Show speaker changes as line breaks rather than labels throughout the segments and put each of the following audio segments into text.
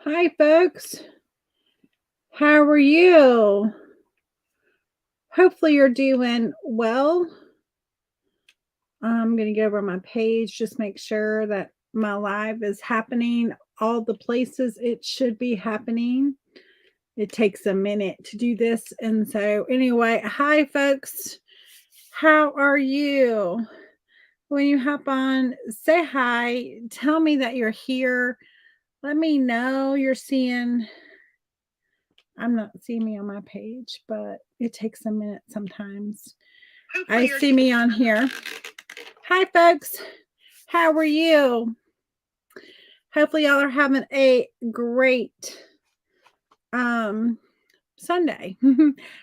Hi, folks. How are you? Hopefully, you're doing well. I'm going to go over my page, just make sure that my live is happening all the places it should be happening. It takes a minute to do this. And so, anyway, hi, folks. How are you? When you hop on, say hi. Tell me that you're here. Let me know you're seeing. I'm not seeing me on my page, but it takes a minute sometimes. I see me on here. Hi, folks. How are you? Hopefully, y'all are having a great Sunday.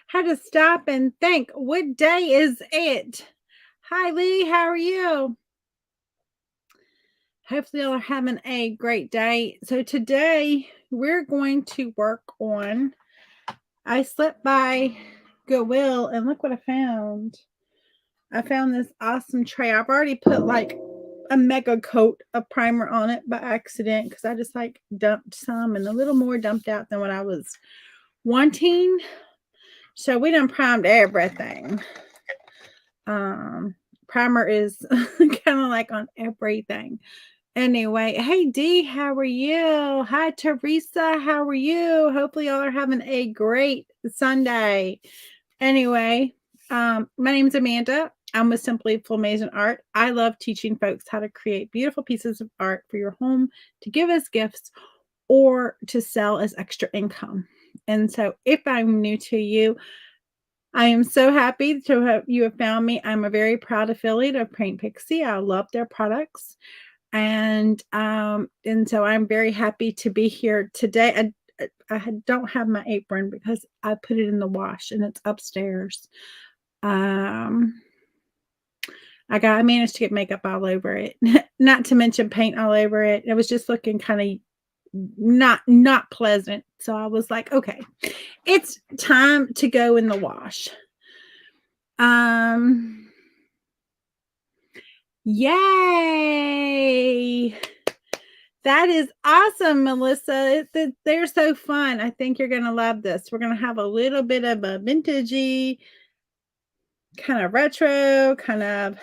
Had to stop and think, what day is it? Hi, Lee. How are you? Hopefully, y'all are having a great day. So today we're going to work on. I slipped by Goodwill and look what I found. I found this awesome tray. I've already put like a mega coat of primer on it by accident because I just like dumped some and a little more dumped out than what I was wanting. So we done primed everything. Primer is kind of like on everything. Anyway, hey Dee, how are you? Hi Teresa, how are you? Hopefully y'all are having a great Sunday. Anyway, my name's Amanda. I'm with Simply Flamazing Art. I love teaching folks how to create beautiful pieces of art for your home to give as gifts or to sell as extra income. And so if I'm new to you, I am so happy to have you have found me. I'm a very proud affiliate of Paint Pixie. I love their products. And so I'm very happy to be here today. I don't have my apron because I put it in the wash and it's upstairs. I managed to get makeup all over it, not to mention paint all over it. It was just looking kind of not pleasant. So I was like, okay, it's time to go in the wash. Yay! That is awesome, Melissa. They're so fun. I think you're going to love this. We're going to have a little bit of a vintagey, kind of retro, kind of,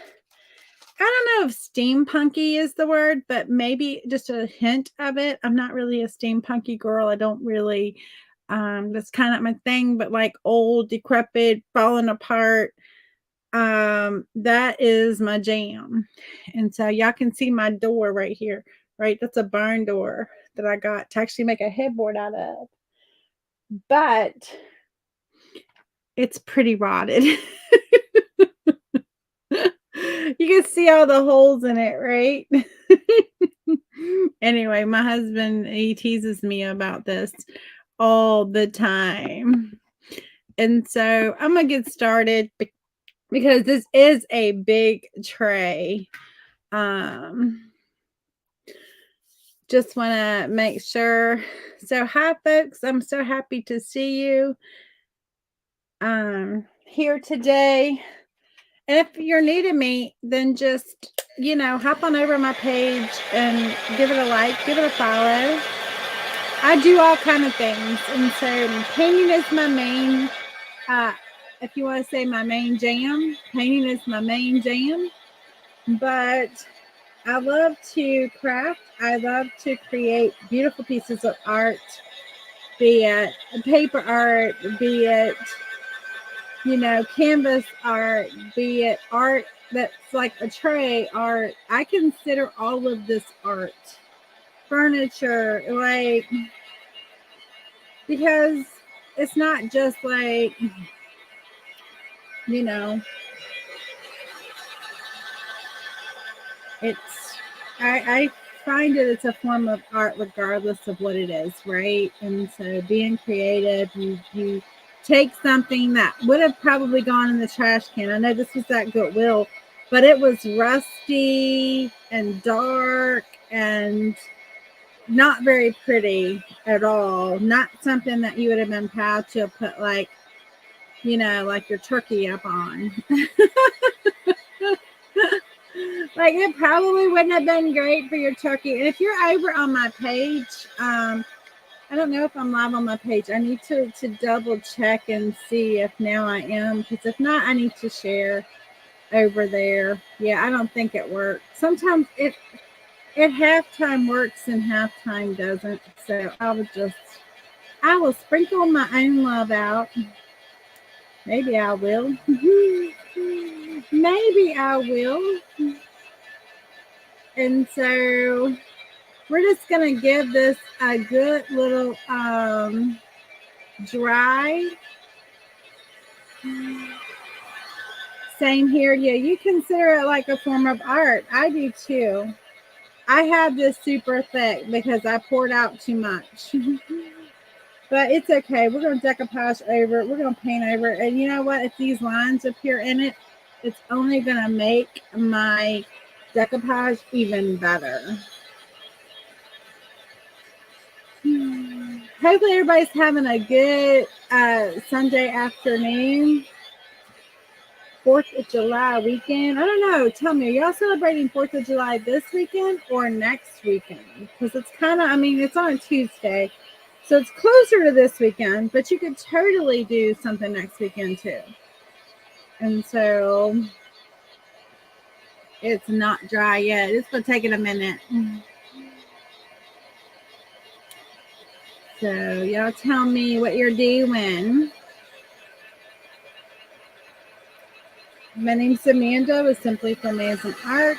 I don't know if steampunky is the word, but maybe just a hint of it. I'm not really a steampunky girl. I don't really, that's kind of my thing, but like old, decrepit, falling apart. That is my jam. And so y'all can see my door right here, right? That's a barn door that I got to actually make a headboard out of. But it's pretty rotted. You can see all the holes in it, right? Anyway, my husband, he teases me about this all the time. And so I'm going to get started because this is a big tray. Just want to make sure. So hi folks, I'm so happy to see you here today. And if you're new to me, then just, hop on over my page and give it a like, give it a follow. I do all kind of things. And so painting is my main, if you want to say my main jam, painting is my main jam. But I love to craft. I love to create beautiful pieces of art, be it paper art, be it, canvas art, be it art that's like a tray art. I consider all of this art. Furniture, like, because it's not just like, it's, I find that it's a form of art regardless of what it is, right? And so being creative, you take something that would have probably gone in the trash can. I know this was at Goodwill, but it was rusty and dark and not very pretty at all. Not something that you would have been proud to have put like your turkey up on. Like it probably wouldn't have been great for your turkey. And if you're over on my page, I don't know if I'm live on my page. I need to double check and see if now I am, because if not, I need to share over there. Yeah, I don't think it works. Sometimes it at halftime works and halftime doesn't. So I will sprinkle my own love out. Maybe I will. Maybe I will. And so we're just gonna give this a good little dry. Same here. Yeah, you consider it like a form of art. I do too. I have this super thick because I poured out too much. But it's okay. We're going to decoupage over it. We're going to paint over it. And you know what? If these lines appear in it, it's only going to make my decoupage even better. Hopefully everybody's having a good Sunday afternoon. 4th of July weekend. I don't know. Tell me, are y'all celebrating 4th of July this weekend or next weekend? Because it's kind of, I mean, it's on a Tuesday. So it's closer to this weekend, but you could totally do something next weekend too. And so it's not dry yet. It's going to take it a minute. So y'all tell me what you're doing. My name's Amanda with Simply Flamazing Art.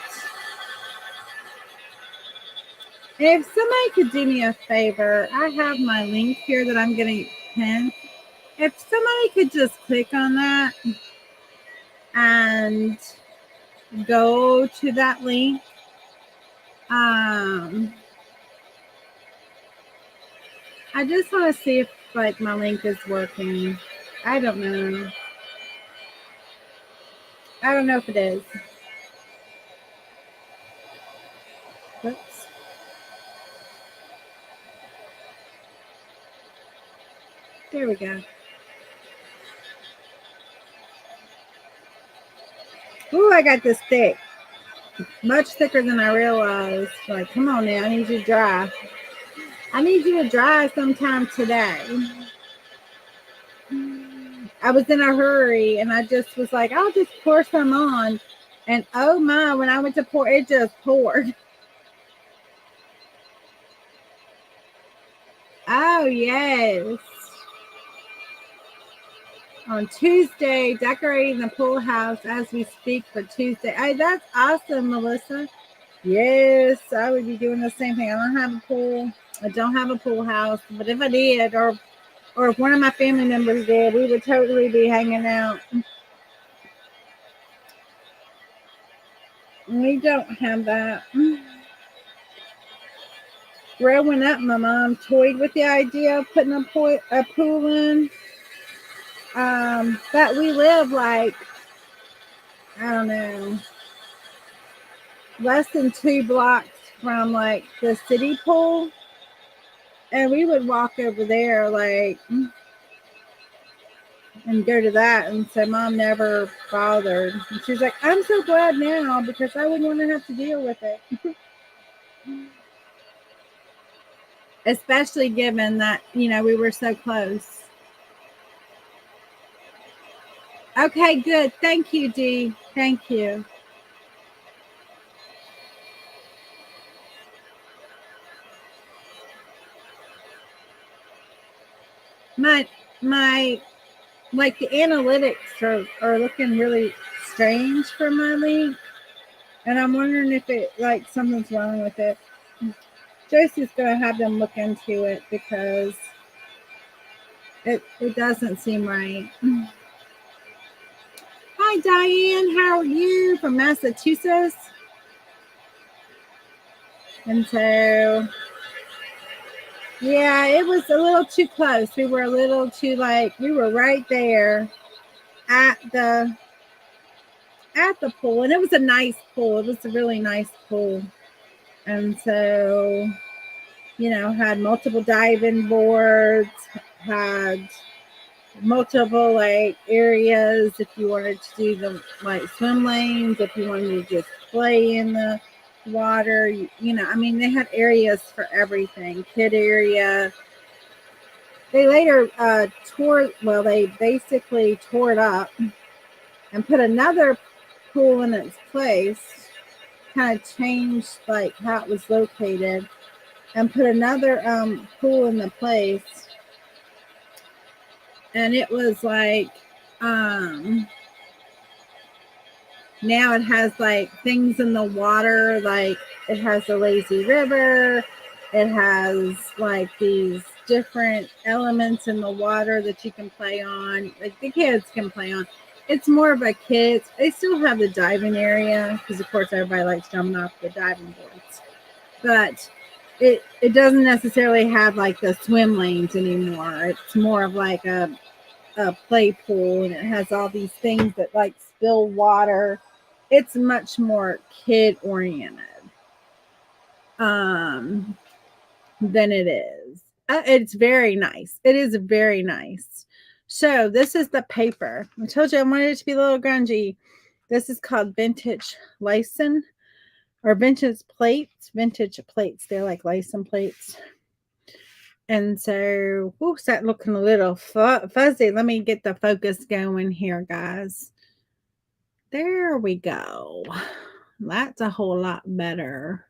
If somebody could do me a favor, I have my link here that I'm getting pinned. If somebody could just click on that and go to that link, I just want to see if like my link is working. I don't know. I don't know if it is. Oops. There we go. Ooh, I got this thick. Much thicker than I realized. Like, come on now, I need you to dry. I need you to dry sometime today. I was in a hurry and I just was like, I'll just pour some on. And oh my, when I went to pour, it just poured. Oh, yes. On Tuesday, decorating the pool house as we speak for Tuesday. Hey, that's awesome, Melissa. Yes, I would be doing the same thing. I don't have a pool. I don't have a pool house, but if I did, or if one of my family members did, we would totally be hanging out. We don't have that. Growing up, my mom toyed with the idea of putting a pool in. But we live like, I don't know, less than 2 blocks from like the city pool. And we would walk over there like and go to that. And so mom never bothered. And she's like, I'm so glad now because I wouldn't want to have to deal with it. Especially given that, you know, we were so close. Okay, good. Thank you, Dee. Thank you. My like the analytics are looking really strange for my link. And I'm wondering if it like something's wrong with it. Josie's gonna have them look into it because it doesn't seem right. Hi Diane, how are you from Massachusetts? And so yeah, it was a little too close. We were a little too like we were right there at the pool, and it was a nice pool. It was a really nice pool. And so, you know, had multiple diving boards, had multiple like areas if you wanted to do the like swim lanes, if you wanted to just play in the water, you know, I mean, they had areas for everything, kid area, They later they basically tore it up and put another pool in its place, kind of changed like how it was located, and put another pool in the place. And it was like, now it has like things in the water, like it has a lazy river. It has like these different elements in the water that you can play on, like the kids can play on. It's more of a kids. They still have the diving area because, of course, everybody likes jumping off the diving boards, but it doesn't necessarily have like the swim lanes anymore. It's more of like a play pool, and it has all these things that like spill water. It's much more kid oriented than it is. It's very nice. It is very nice. So this is the paper. I told you I wanted it to be a little grungy. This is called Vintage Lyson, or Vintage Plates. Vintage Plates. They're like Lyson plates. And so, whoops, that looking a little fuzzy. Let me get the focus going here, guys. There we go. That's a whole lot better.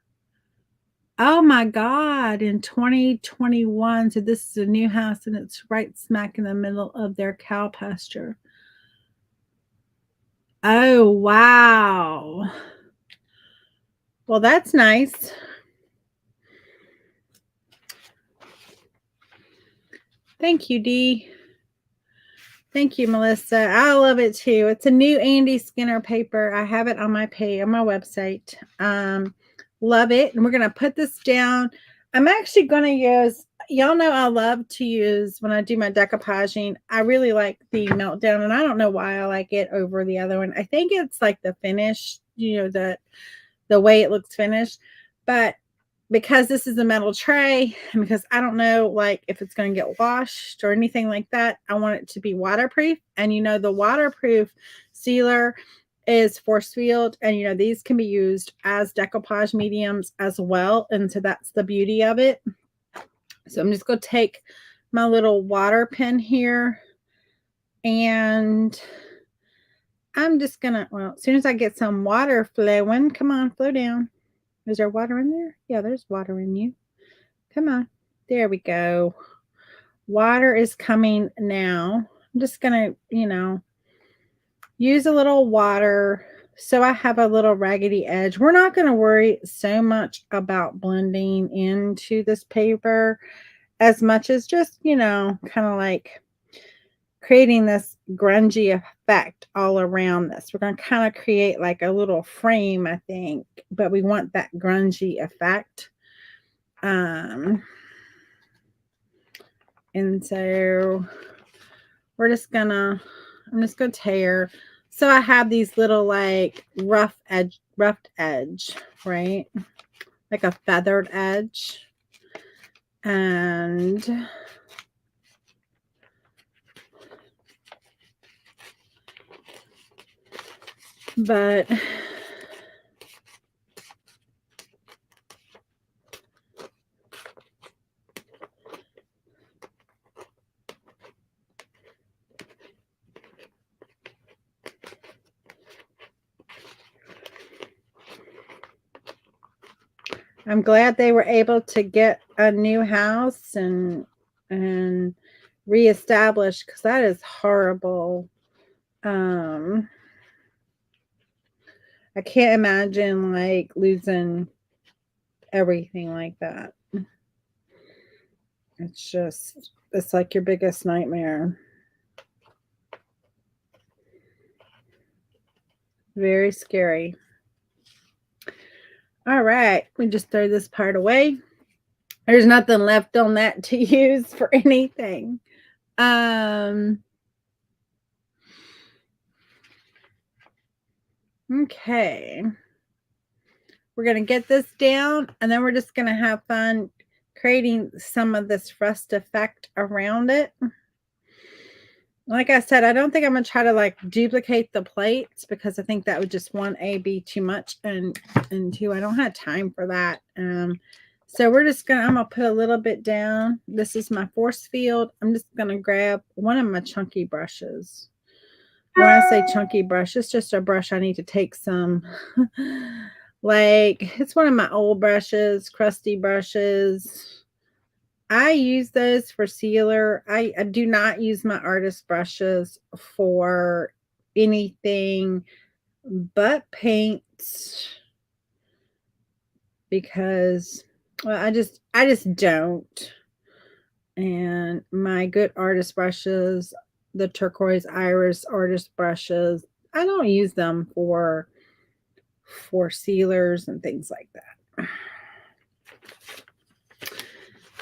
Oh my God, in 2021. So this is a new house and it's right smack in the middle of their cow pasture. Oh, wow. Well, that's nice. Thank you, Dee. Thank you, Melissa. I love it too. It's a new Andy Skinner paper. I have it on my page, on my website. Love it. And we're going to put this down. I'm actually going to use, y'all know I love to use, when I do my decoupaging, I really like the Meltdown. And I don't know why I like it over the other one. I think it's like the finish, the way it looks finished. But because this is a metal tray, and because I don't know like if it's going to get washed or anything like that, I want it to be waterproof. And the waterproof sealer is force field, and these can be used as decoupage mediums as well, and so that's the beauty of it. So I'm just going to take my little water pen here, and I'm just gonna, well, as soon as I get some water flowing, come on, flow down. Is there water in there? Yeah, there's water in you. Come on. There we go. Water is coming now. I'm just going to, use a little water so I have a little raggedy edge. We're not going to worry so much about blending into this paper as much as just, kind of like creating this grungy effect all around this. We're going to kind of create like a little frame, I think, but we want that grungy effect. And so I'm just gonna tear. So I have these little like roughed edge, right? Like a feathered edge. But I'm glad they were able to get a new house and reestablish, because that is horrible. I can't imagine like losing everything like that. It's like your biggest nightmare. Very scary. All right, we just throw this part away. There's nothing left on that to use for anything. Okay. We're going to get this down, and then we're just going to have fun creating some of this rust effect around it. Like I said, I don't think I'm going to try to like duplicate the plates, because I think that would just, one, A, be too much, and two, I don't have time for that. So I'm going to put a little bit down. This is my force field. I'm just going to grab one of my chunky brushes. When I say chunky brush, it's just a brush I need to take some, like, it's one of my old brushes, crusty brushes. I use those for sealer. I do not use my artist brushes for anything but paints because, well, I just don't. And my good artist brushes, the turquoise iris artist brushes, I don't use them for sealers and things like that.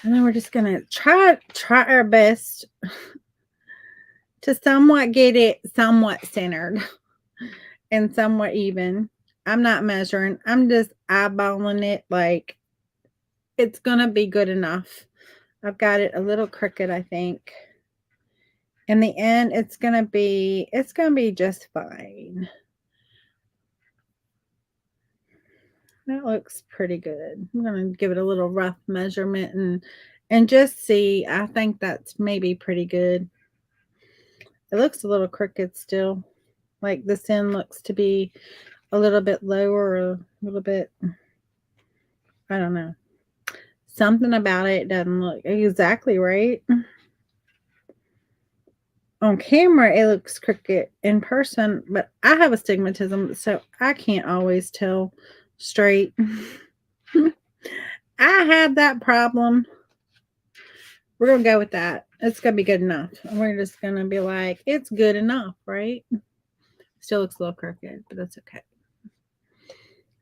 And then we're just gonna try our best to somewhat get it somewhat centered and somewhat even. I'm not measuring. I'm just eyeballing it like it's gonna be good enough. I've got it a little crooked, I think. In the end, it's gonna be just fine. That looks pretty good. I'm gonna give it a little rough measurement and just see. I think that's maybe pretty good. It looks a little crooked still. Like this end looks to be a little bit lower, a little bit, I don't know. Something about it doesn't look exactly right. On camera, it looks crooked. In person, but I have astigmatism, so I can't always tell straight. I have that problem. We're going to go with that. It's going to be good enough. And we're just going to be like, it's good enough, right? Still looks a little crooked, but that's okay.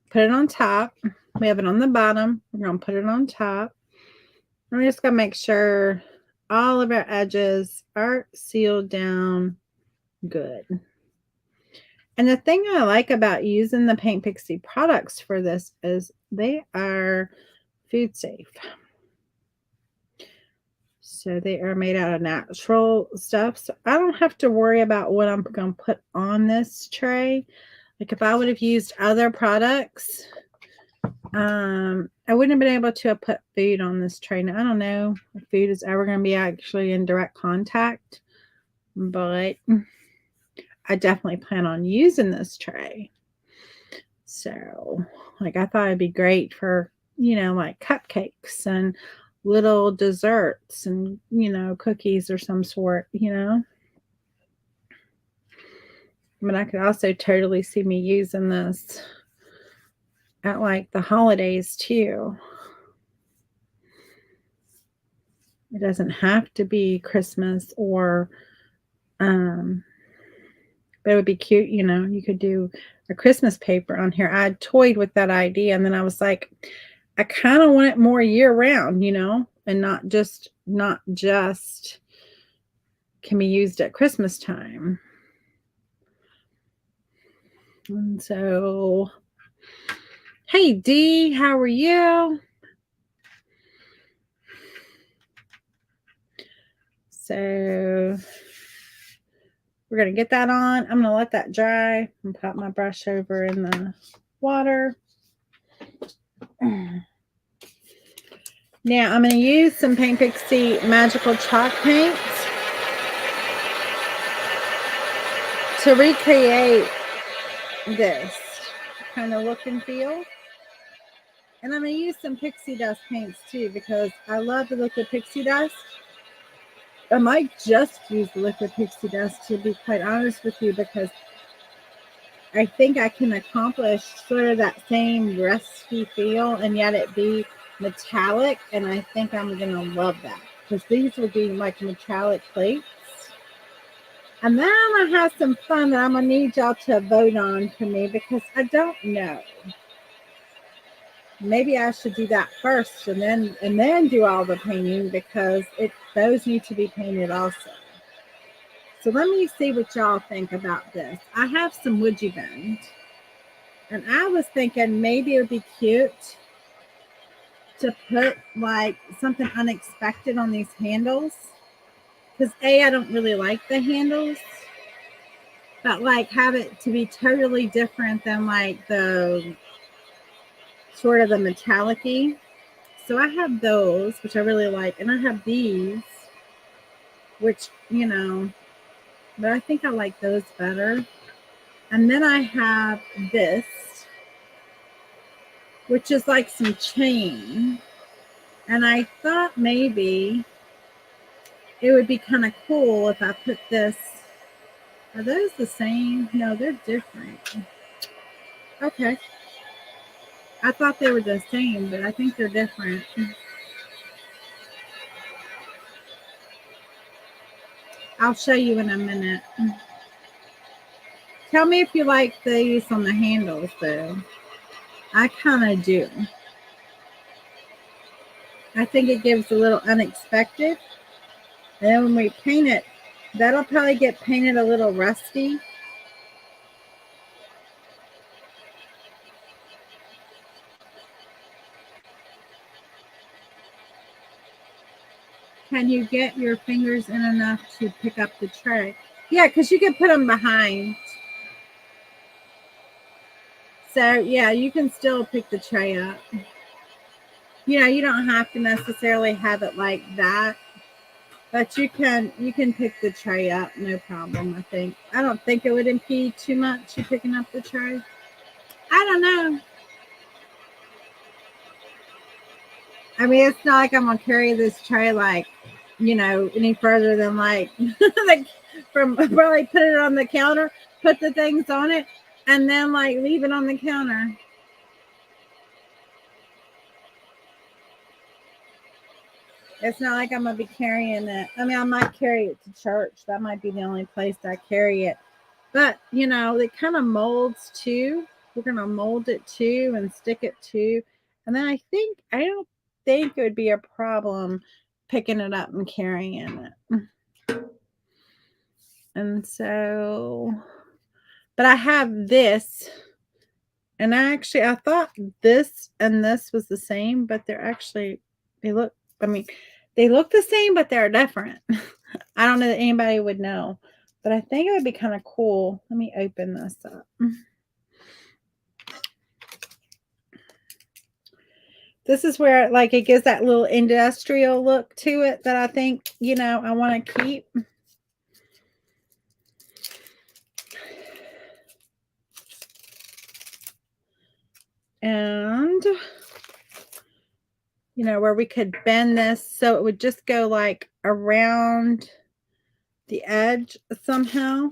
Put it on top. We have it on the bottom. We're going to put it on top. And we're just going to make sure all of our edges are sealed down good. And the thing I like about using the Paint Pixie products for this is they are food safe. So they are made out of natural stuff. So I don't have to worry about what I'm going to put on this tray. Like if I would have used other products, I wouldn't have been able to have put food on this tray. Now, I don't know if food is ever going to be actually in direct contact, but I definitely plan on using this tray. So, like, I thought it'd be great for, like cupcakes and little desserts and, cookies or some sort, But I could also totally see me using this at like the holidays too. It doesn't have to be Christmas or, but it would be cute, you could do a Christmas paper on here. I toyed with that idea and then I was like, I kind of want it more year round, and not just can be used at Christmas time. And so, hey Dee, how are you? So we're going to get that on. I'm going to let that dry and pop my brush over in the water. Now I'm going to use some Paint Pixie Magical Chalk Paints to recreate this kind of look and feel. And I'm going to use some pixie dust paints too because I love the liquid pixie dust. I might just use the liquid pixie dust to be quite honest with you because I think I can accomplish sort of that same rusty feel and yet it be metallic, and I think I'm going to love that because these will be like metallic plates. And then I'm going to have some fun that I'm going to need y'all to vote on for me because I don't know. Maybe I should do that first and then do all the painting because those need to be painted also. So let me see what y'all think about this. I have some Woodgie Bend, and I was thinking maybe it would be cute to put like something unexpected on these handles because I don't really like the handles, but like have it to be totally different than like the sort of the metallic-y So I have those, which I really like, and I have these, which, but I think I like those better. And then I have this, which is like some chain. And I thought maybe it would be kind of cool if I put this. Are those the same? No, they're different. Okay. I thought they were the same, but I think they're different. I'll show you in a minute. Tell me if you like these on the handles, though. I kind of do. I think it gives a little unexpected. And then when we paint it, that'll probably get painted a little rusty. Can you get your fingers in enough to pick up the tray? Yeah, because you can put them behind. So, yeah, you can still pick the tray up. You don't have to necessarily have it like that. But you can pick the tray up, no problem, I think. I don't think it would impede too much you picking up the tray. I don't know. I mean, it's not like I'm going to carry this tray like, any further than like, like from probably put it on the counter, put the things on it, and then like leave it on the counter. It's not like I'm going to be carrying it. I mean, I might carry it to church. That might be the only place I carry it. But, it kind of molds too. We're going to mold it too and stick it too. And then I don't think it would be a problem picking it up and carrying it. And so, but I have this. And I thought this and this was the same, but they look the same, but they're different. I don't know that anybody would know, but I think it would be kind of cool. Let me open this up. This is where like it gives that little industrial look to it that I think, I want to keep. And, where we could bend this so it would just go like around the edge somehow.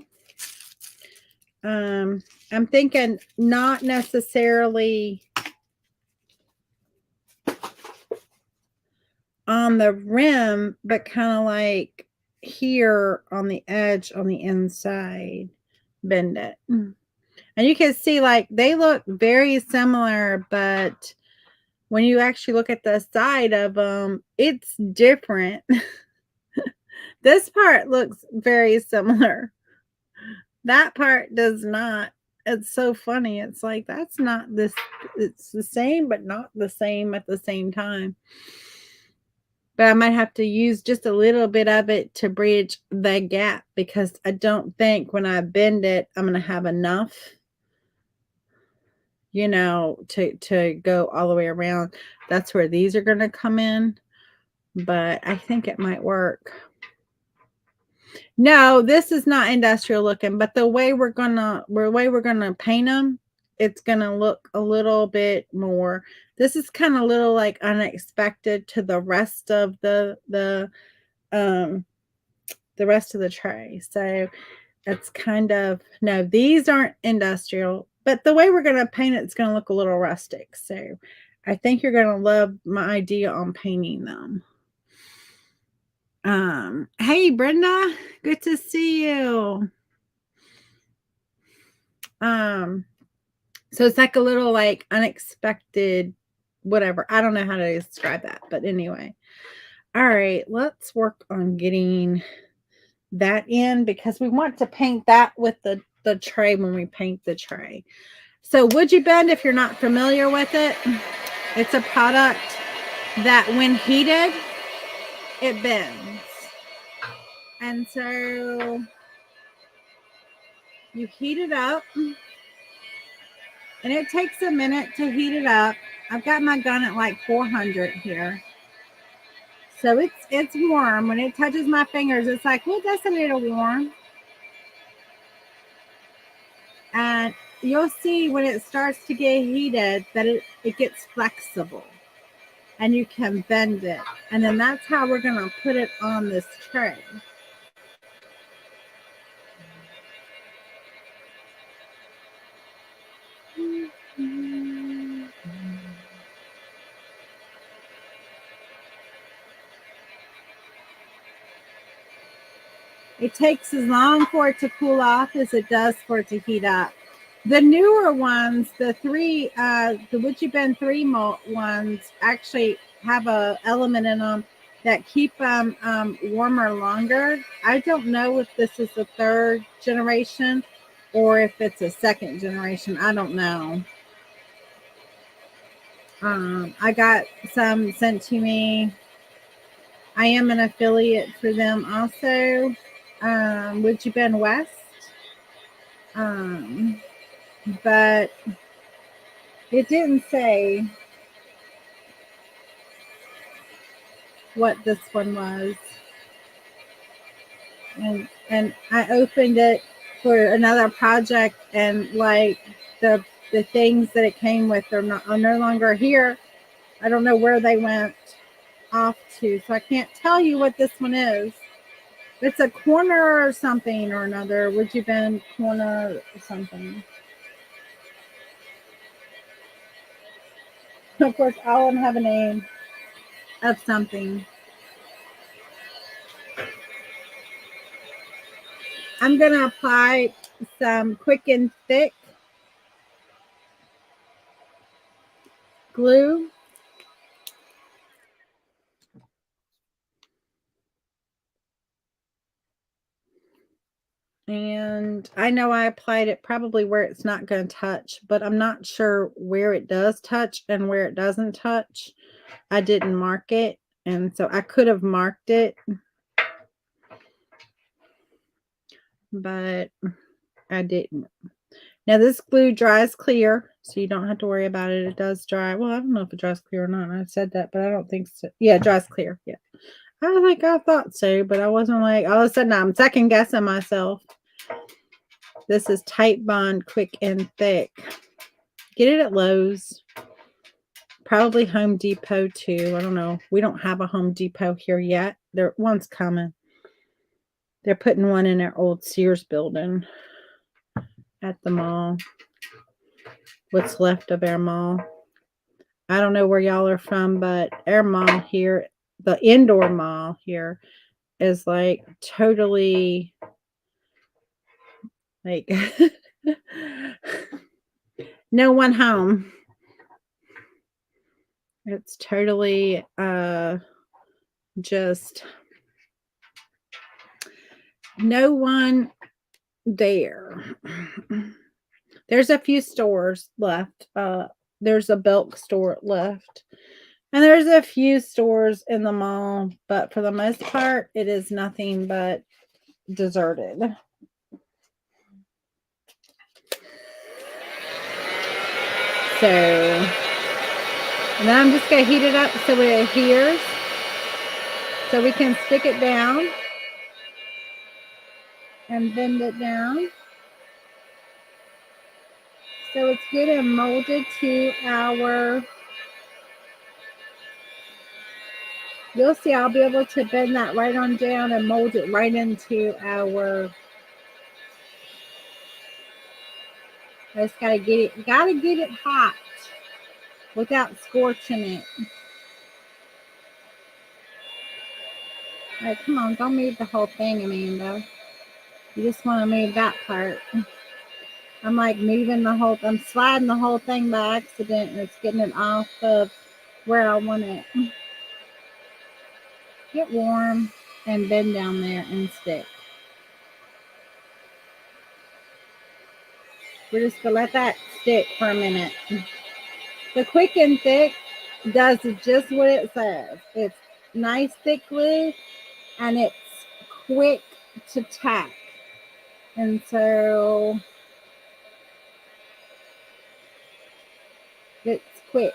I'm thinking not necessarily on the rim, but kind of like here on the edge on the inside, bend it. And you can see like they look very similar, but when you actually look at the side of them, it's different. This part looks very similar. That part does not. It's so funny. It's like that's not this. It's the same, but not the same at the same time. But I might have to use just a little bit of it to bridge the gap because I don't think when I bend it, I'm going to have enough, to go all the way around. That's where these are going to come in. But I think it might work. No, this is not industrial looking, but the way we're gonna paint them, it's gonna look a little bit more. This is kind of a little like unexpected to the rest of the rest of the tray. So it's kind of no, these aren't industrial, but the way we're gonna paint it's gonna look a little rustic. So I think you're gonna love my idea on painting them. Hey Brenda, good to see you. So it's like a little like unexpected whatever. I don't know how to describe that, but anyway. All right, let's work on getting that in because we want to paint that with the tray when we paint the tray. So Would You Bend, if you're not familiar with it, it's a product that when heated, it bends. And so you heat it up And it takes a minute to heat it up. I've got my gun at like 400 here. So it's warm. When it touches my fingers, it's like, well, that's a little warm. And you'll see when it starts to get heated that it gets flexible and you can bend it. And then that's how we're going to put it on this tray. It takes as long for it to cool off as it does for it to heat up. The newer ones, the Witchy Bend 3 ones, actually have a element in them that keep them warmer longer. I don't know if this is the third generation or if it's a second generation. I don't know. I got some sent to me. I am an affiliate for them also. Witchy Bend West. But it didn't say what this one was. And I opened it for another project, and like the things that it came with are no longer here. I don't know where they went off to, so I can't tell you what this one is. It's a corner or something or another. Would you been corner or something? Of course, all of them have a name of something. I'm going to apply some quick and thick glue. And I know I applied it probably where it's not going to touch, but I'm not sure where it does touch and where it doesn't touch. I didn't mark it, and so I could have marked it, but I didn't. Now this glue dries clear, so you don't have to worry about it. It does dry. Well, I don't know if it dries clear or not. I said that, but I don't think so. Yeah, it dries clear. Yeah. I thought so, but I wasn't like, all of a sudden I'm second guessing myself. This is Titebond Quick and Thick. Get it at Lowe's. Probably Home Depot too. I don't know. We don't have a Home Depot here yet. One's coming. They're putting one in their old Sears building at the mall. What's left of our mall. I don't know where y'all are from, but our mall here, the indoor mall here, is like totally like no one home. It's totally just no one there. There's a few stores left. There's a Belk store left. And there's a few stores in the mall, but for the most part, it is nothing but deserted. So, and then I'm just going to heat it up so it adheres. So we can stick it down and bend it down. So it's good and molded to our, you'll see I'll be able to bend that right on down and mold it right into our, I just gotta get it hot without scorching it. All right, come on, don't move the whole thing, Amanda. You just want to move that part. I'm like moving I'm sliding the whole thing by accident, and it's getting it off of where I want it. Get warm and bend down there and stick. We're just gonna let that stick for a minute. The Quick and Thick does just what it says. It's nice thick glue and it's quick to tack. And so It's quick.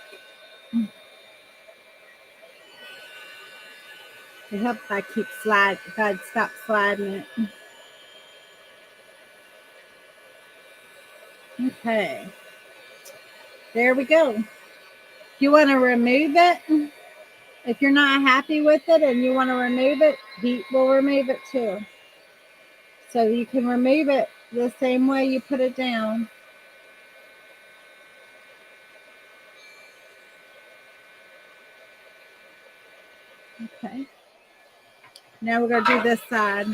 It helps if I keep slide. If I'd stop sliding it. Okay. There we go. You want to remove it? If you're not happy with it and you want to remove it, heat will remove it too. So you can remove it the same way you put it down. Okay. Now we're going to do this side.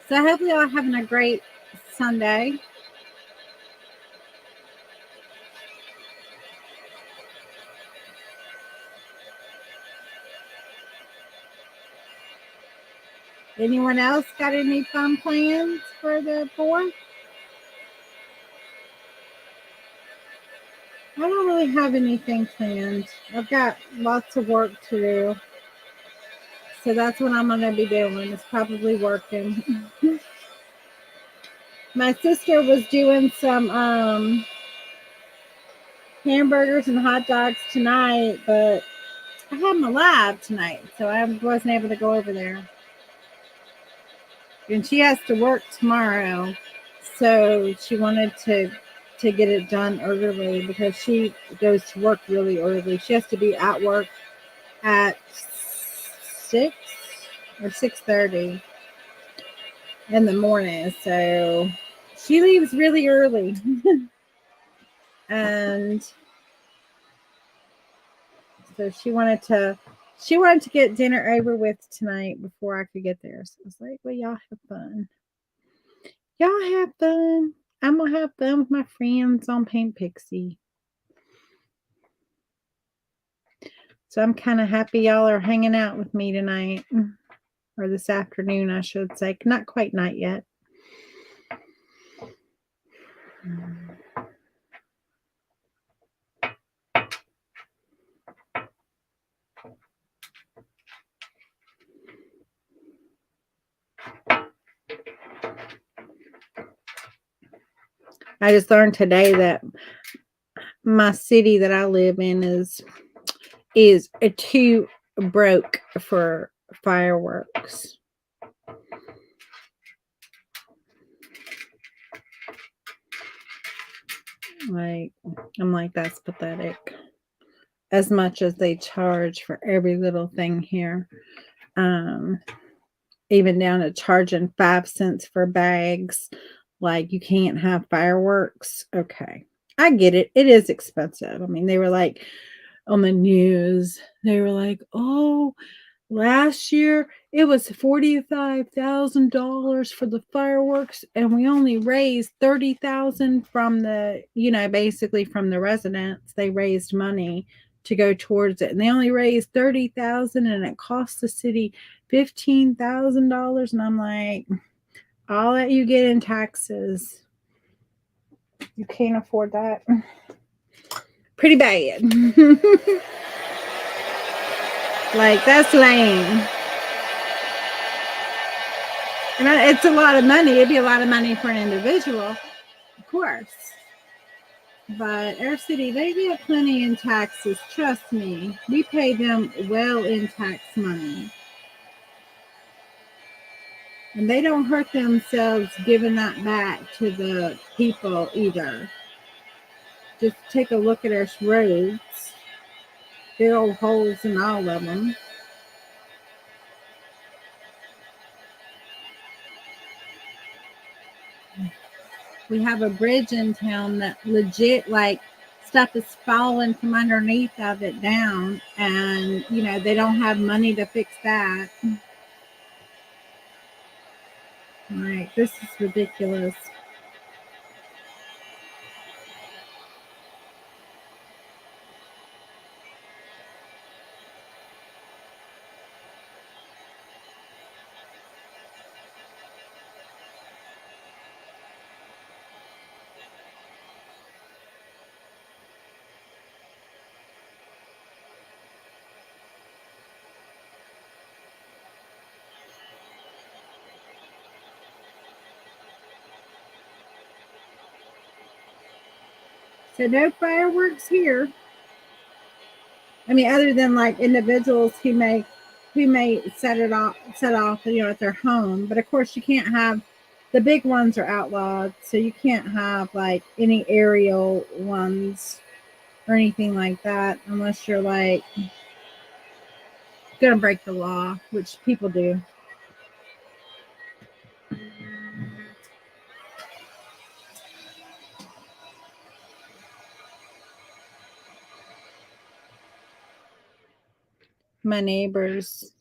So hopefully y'all are having a great Sunday. Anyone else got any fun plans for the 4th? I don't really have anything planned. I've got lots of work to do. So that's what I'm going to be doing. It's probably working. My sister was doing some hamburgers and hot dogs tonight, but I had my lab tonight, so I wasn't able to go over there. And she has to work tomorrow, so she wanted to get it done early because she goes to work really early. She has to be at work at 6 or 6:30 in the morning, so she leaves really early. And so she wanted to get dinner over with tonight before I could get there. So I was like, well, y'all have fun. Y'all have fun. I'm gonna have fun with my friends on Paint Pixie. So I'm kind of happy y'all are hanging out with me tonight. Or this afternoon, I should say. Not quite night yet. I just learned today that my city that I live in is too broke for fireworks. I'm like, that's pathetic. As much as they charge for every little thing here. Even down to charging 5 cents for bags. Like, you can't have fireworks. Okay. I get it. It is expensive. I mean, they were like on the news, they were like, oh, last year it was $45,000 for the fireworks, and we only raised $30,000 from the, basically from the residents. They raised money to go towards it, and they only raised $30,000, and it cost the city $15,000. And I'm like, all that you get in taxes, you can't afford that. Pretty bad. Like, that's lame. And it's a lot of money. It'd be a lot of money for an individual, of course. But our city, they get plenty in taxes. Trust me. We pay them well in tax money. And they don't hurt themselves giving that back to the people either. Just take a look at our roads. Big old holes in all of them. We have a bridge in town that legit, like, stuff is falling from underneath of it down, and they don't have money to fix that. Like, this is ridiculous. So no fireworks here. I mean, other than like individuals who may set off, at their home. But of course, you can't have the big ones are outlawed, so you can't have like any aerial ones or anything like that unless you're like gonna break the law, which people do. My neighbors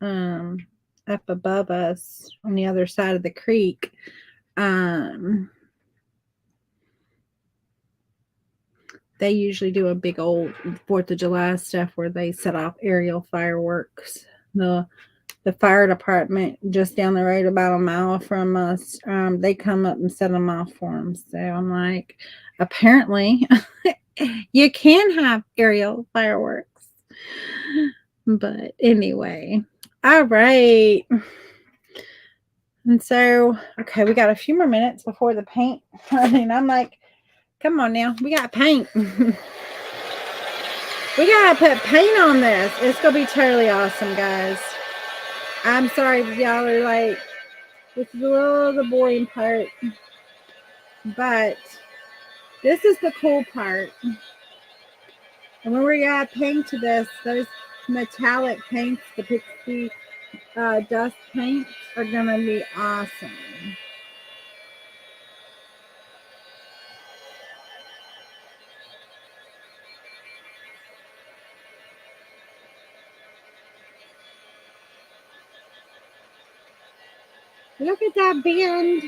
up above us on the other side of the creek, they usually do a big old 4th of July stuff where they set off aerial fireworks. The fire department just down the road about a mile from us, they come up and set them off for them. So I'm like, apparently you can have aerial fireworks. But anyway, all right. And so, okay, we got a few more minutes before the paint. I mean, I'm like, come on now, we got paint. We gotta put paint on this. It's gonna be totally awesome, guys. I'm sorry if y'all are like, this is a little the boring part, but this is the cool part. And when we add paint to this, those metallic paints, the pixie dust paints, are gonna be awesome. Look at that bend.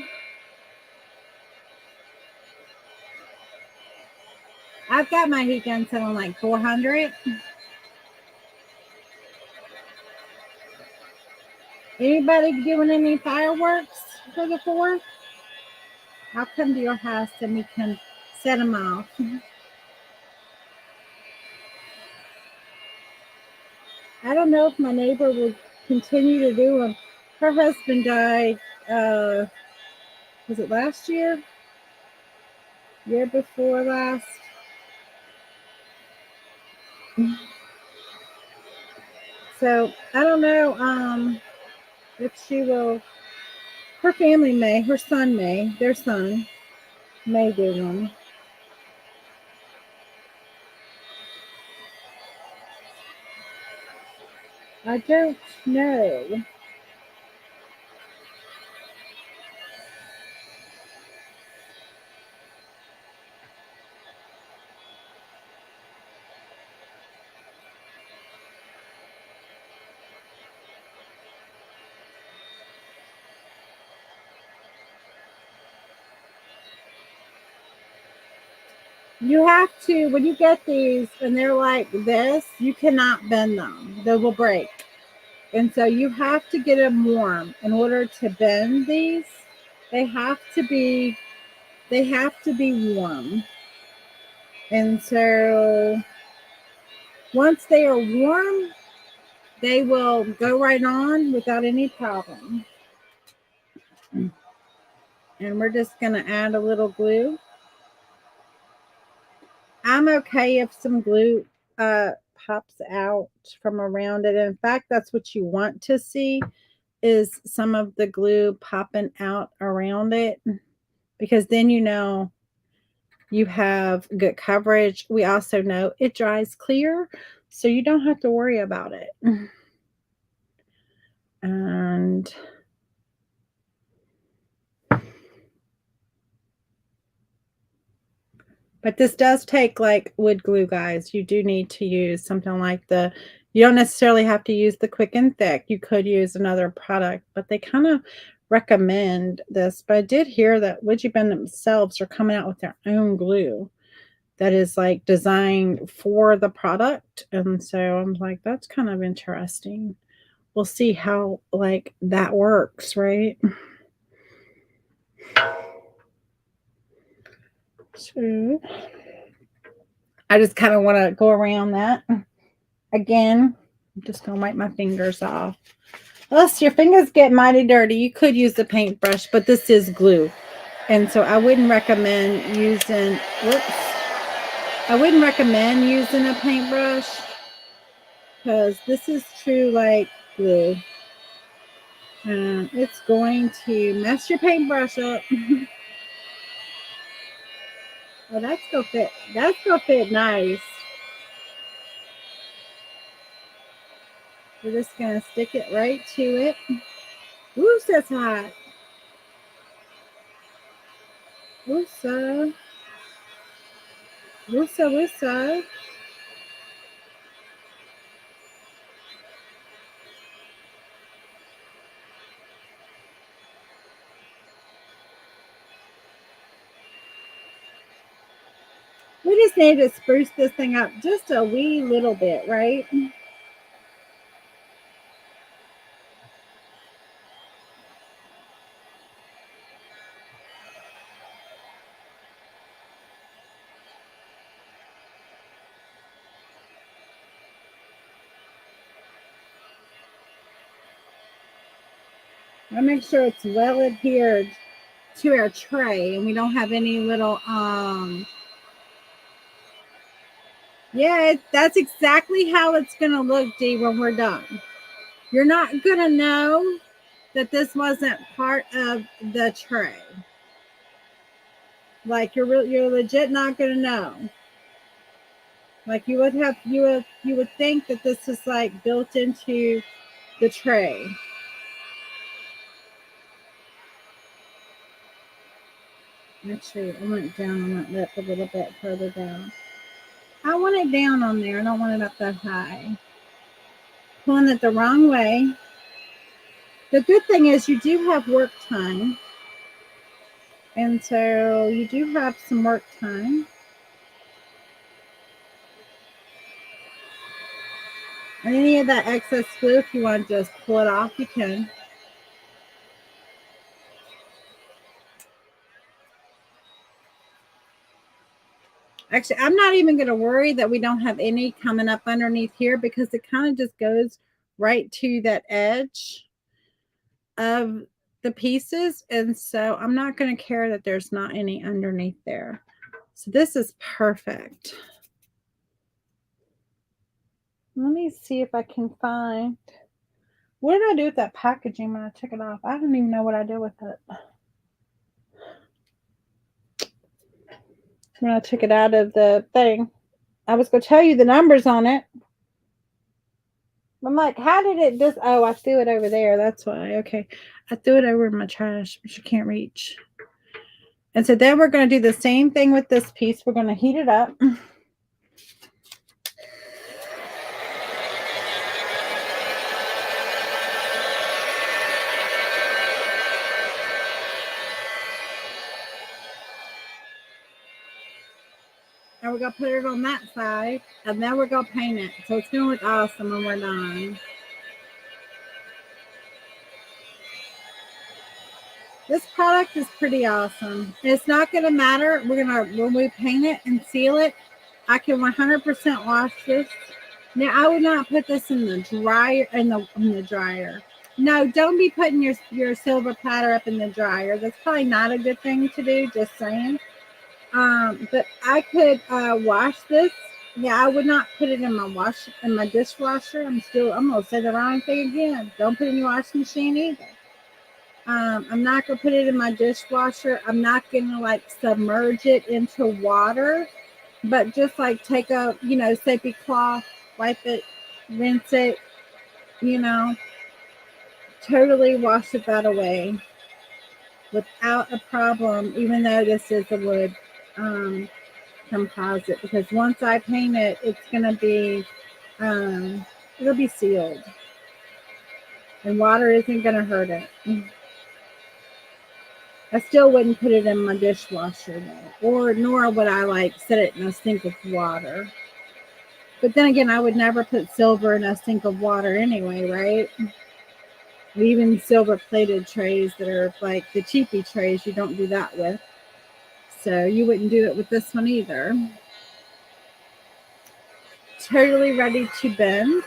I've got my heat gun set on like 400. Anybody doing any fireworks for the 4th? I'll come to your house and we can set them off. I don't know if my neighbor would continue to do them. Her husband died, was it last year? Year before last? So I don't know if she will. Her family may, her son may, their son may do them. I don't know. You have to, when you get these and they're like this, you cannot bend them. They will break. And so you have to get them warm in order to bend these. They have to be warm. And so once they are warm, they will go right on without any problem. And we're just going to add a little glue. I'm okay if some glue pops out from around it. In fact, that's what you want to see, is some of the glue popping out around it, because then you know you have good coverage. We also know it dries clear, so you don't have to worry about it. And but this does take like wood glue, guys. You do need to use something like you don't necessarily have to use the Quick and Thick. You could use another product, but they kind of recommend this. But I did hear that Widget themselves are coming out with their own glue that is like designed for the product. And so I'm like, that's kind of interesting. We'll see how like that works, right? So I just kind of want to go around that again. I'm just gonna wipe my fingers off. Unless your fingers get mighty dirty, you could use the paintbrush, but this is glue. And so I wouldn't recommend using, whoops, I wouldn't recommend using a paintbrush because this is true like glue. It's going to mess your paintbrush up. Well, that's gonna fit. That's gonna fit nice. We're just gonna stick it right to it. Ooh, that's hot. Woosa. Woosa, woosa. We just need to spruce this thing up just a wee little bit, right? I make sure it's well adhered to our tray and we don't have any little yeah, that's exactly how it's gonna look, Dee, when we're done. You're not gonna know that this wasn't part of the tray. Like you're legit not gonna know. Like you would think that this is like built into the tray. Actually, I went down on that lip a little bit further down. I want it down on there. I don't want it up that high. Pulling it the wrong way. The good thing is you do have work time. And so you do have some work time. And any of that excess glue, if you want to just pull it off, you can. Actually, I'm not even going to worry that we don't have any coming up underneath here because it kind of just goes right to that edge of the pieces. And so I'm not going to care that there's not any underneath there. So this is perfect. Let me see if I can find. What did I do with that packaging when I took it off? I don't even know what I did with it. When I took it out of the thing, I was going to tell you the numbers on it. I'm like, how did it just? Oh, I threw it over there. That's why. Okay. I threw it over in my trash, which I can't reach. And so then we're going to do the same thing with this piece. We're going to heat it up. And we're going to put it on that side. And then we're going to paint it. So it's going to look awesome when we're done. This product is pretty awesome. It's not going to matter. When we paint it and seal it, I can 100% wash this. Now, I would not put this in the dryer, in the dryer. No, don't be putting your silver platter up in the dryer. That's probably not a good thing to do, just saying. But I could wash this. Yeah, I would not put it in my dishwasher. I'm gonna say the wrong thing again. Don't put it in your washing machine either. I'm not gonna put it in my dishwasher. I'm not gonna like submerge it into water, but just like take a soapy cloth, wipe it, rinse it, totally wash it that away without a problem. Even though this is a wood composite, because once I paint it, it's gonna be it'll be sealed, and water isn't gonna hurt it. I still wouldn't put it in my dishwasher though, nor would I like set it in a sink of water. But then again, I would never put silver in a sink of water anyway, right? Even silver plated trays that are like the cheapy trays, you don't do that with. So you wouldn't do it with this one either. Totally ready to bend.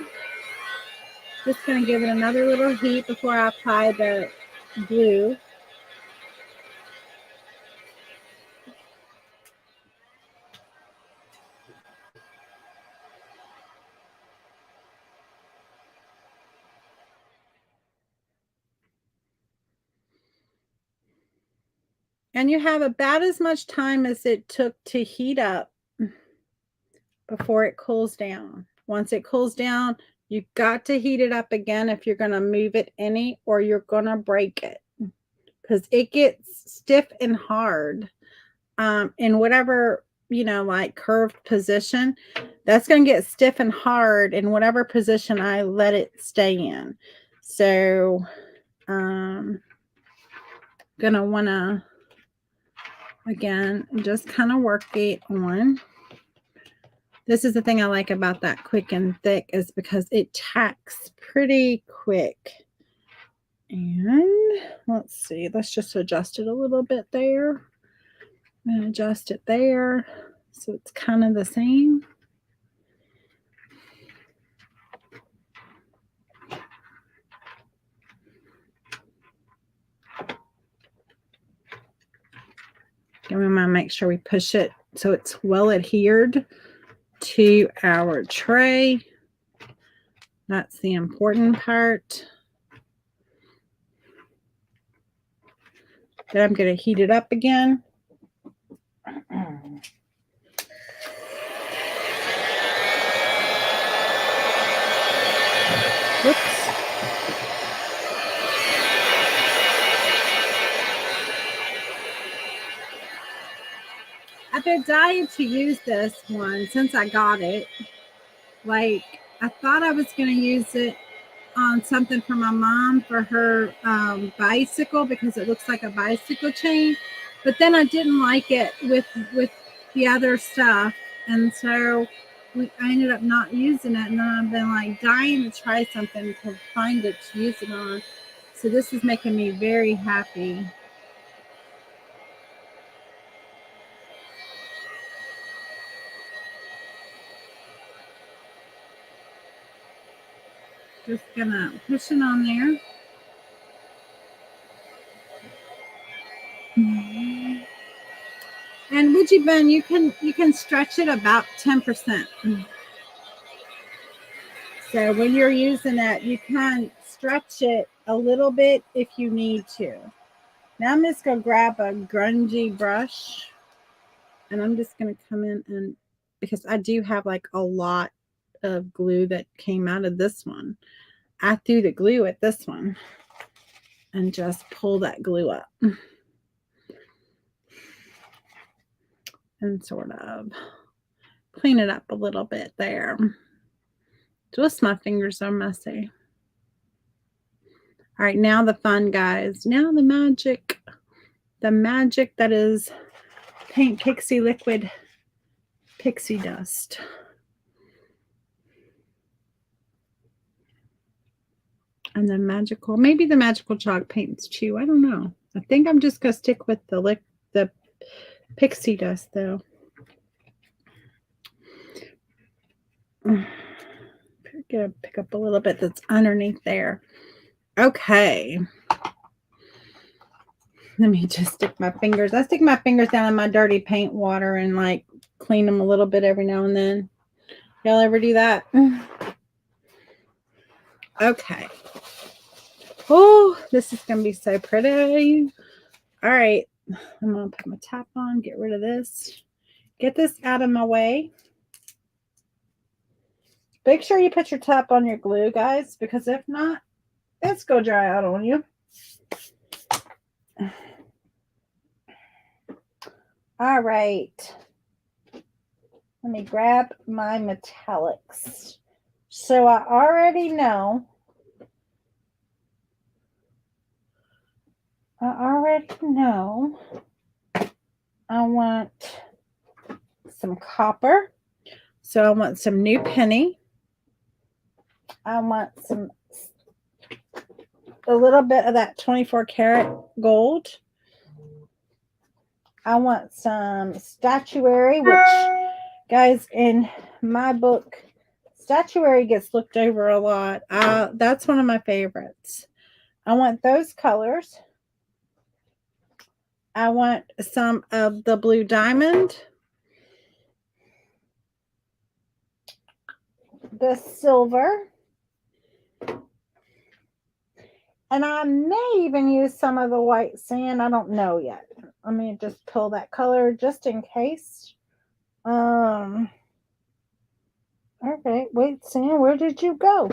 Just going to give it another little heat before I apply the glue. And you have about as much time as it took to heat up before it cools down. Once it cools down, you've got to heat it up again if you're going to move it any, or you're going to break it, because it gets stiff and hard in whatever, like curved position. That's going to get stiff and hard in whatever position I let it stay in. So gonna want to, again, just kind of work it on. This is the thing I like about that quick and thick, is because it tacks pretty quick. And let's see, let's just adjust it a little bit there. I'm going to adjust it there so it's kind of the same. And we want to make sure we push it so it's well adhered to our tray. That's the important part. Then I'm going to heat it up again. Whoops. I've been dying to use this one since I got it. Like, I thought I was going to use it on something for my mom for her bicycle, because it looks like a bicycle chain. But then I didn't like it with the other stuff. And so I ended up not using it. And then I've been like dying to try something to find it to use it on. So this is making me very happy. Just gonna push it on there. And Woody Ben, you can stretch it about 10%. So when you're using it, you can stretch it a little bit if you need to. Now I'm just gonna grab a grungy brush, and I'm just gonna come in, and because I do have like a lot of glue that came out of this one, I threw the glue at this one and just pull that glue up. And sort of clean it up a little bit there. Just my fingers are messy. All right, now the fun, guys. Now the magic. The magic that is Paint Pixie Liquid Pixie Dust. And then maybe the magical chalk paints too. I don't know. I think I'm just going to stick with the pixie dust, though. I'm going to pick up a little bit that's underneath there. Okay. Let me just stick my fingers. I stick my fingers down in my dirty paint water and like clean them a little bit every now and then. Y'all ever do that? Okay. Oh, this is going to be so pretty. All right. I'm going to put my top on, get rid of this. Get this out of my way. Make sure you put your top on your glue, guys, because if not, it's going to dry out on you. All right. Let me grab my metallics. So I already know. I want some copper. So I want some new penny. I want a little bit of that 24 karat gold. I want some statuary, which, guys, in my book, statuary gets looked over a lot. That's one of my favorites. I want those colors. I want some of the blue diamond, the silver, and I may even use some of the white sand. I don't know yet. Let me just pull that color just in case. Okay, wait, Sam, where did you go?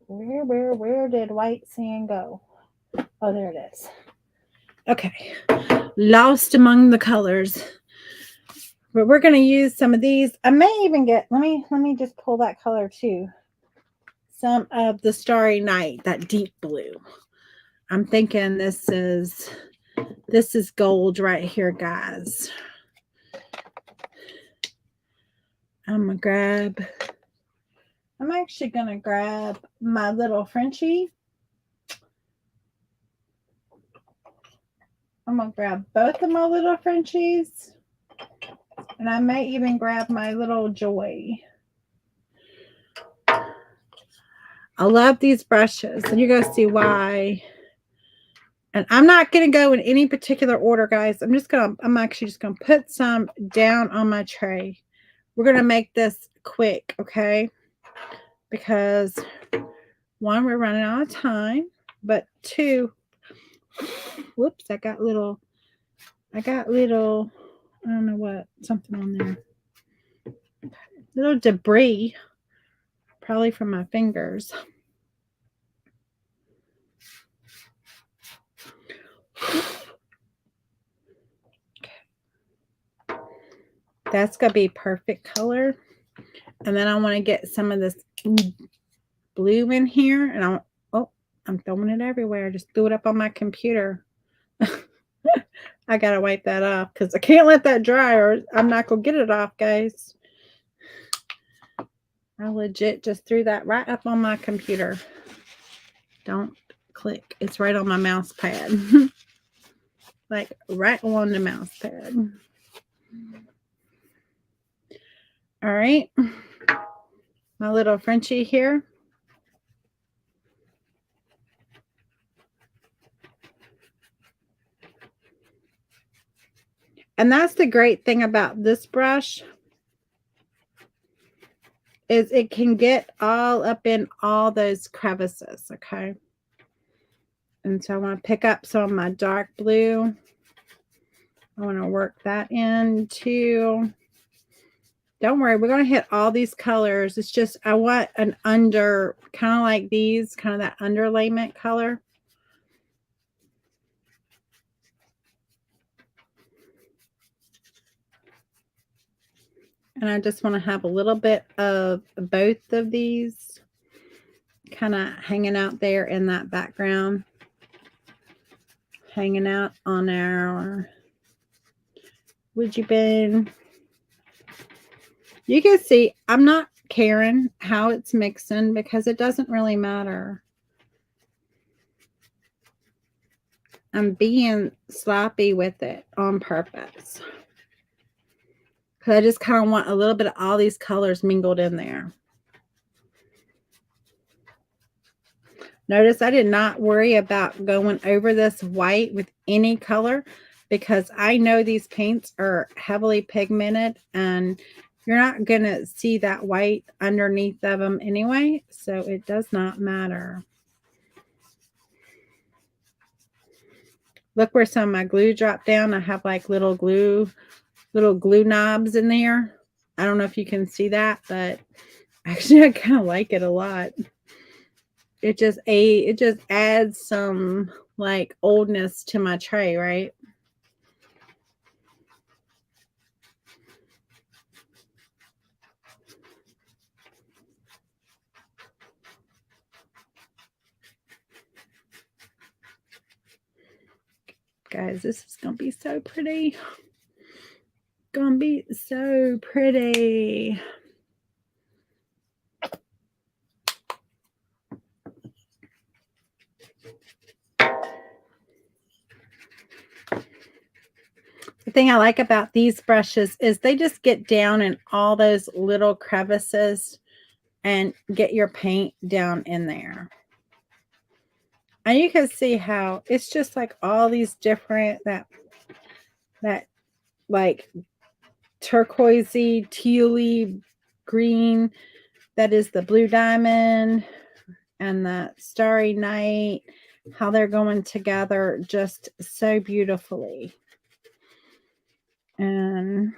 Where did white sand go? Oh, there it is. Okay, lost among the colors. But we're going to use some of these. I may even get, let me just pull that color too. Some of the Starry Night, that deep blue. I'm thinking this is gold right here, guys. I'm actually going to grab my little Frenchie. I'm going to grab both of my little Frenchies. And I may even grab my little Joy. I love these brushes. And you're going to see why. And I'm not going to go in any particular order, guys. I'm actually just going to put some down on my tray. We're going to make this quick, okay? Because one, we're running out of time, but two, whoops, I got little, I don't know what, something on there. Little debris, probably from my fingers. That's going to be perfect color. And then I want to get some of this blue in here. And I'm throwing it everywhere. I just threw it up on my computer. I got to wipe that off because I can't let that dry or I'm not going to get it off, guys. I legit just threw that right up on my computer. Don't click. It's right on my mouse pad. Like right on the mouse pad. All right. My little Frenchie here. And that's the great thing about this brush is it can get all up in all those crevices, okay? And so I want to pick up some of my dark blue. I want to work that into, don't worry, we're going to hit all these colors. It's just, I want an under, kind of like these, kind of that underlayment color. And I just want to have a little bit of both of these kind of hanging out there in that background. Hanging out on our Ouija bin. You can see I'm not caring how it's mixing because it doesn't really matter. I'm being sloppy with it on purpose. Because I just kind of want a little bit of all these colors mingled in there. Notice I did not worry about going over this white with any color because I know these paints are heavily pigmented and you're not going to see that white underneath of them anyway, so it does not matter. Look where some of my glue dropped down. I have like little glue knobs in there. I don't know if you can see that, but actually I kind of like it a lot. It just adds some like oldness to my tray, right? Guys, this is gonna be so pretty. Gonna be so pretty. The thing I like about these brushes is they just get down in all those little crevices and get your paint down in there. And you can see how it's just like all these different, that like turquoisey, tealy green. That is the blue diamond and the Starry Night. how they're going together just so beautifully. And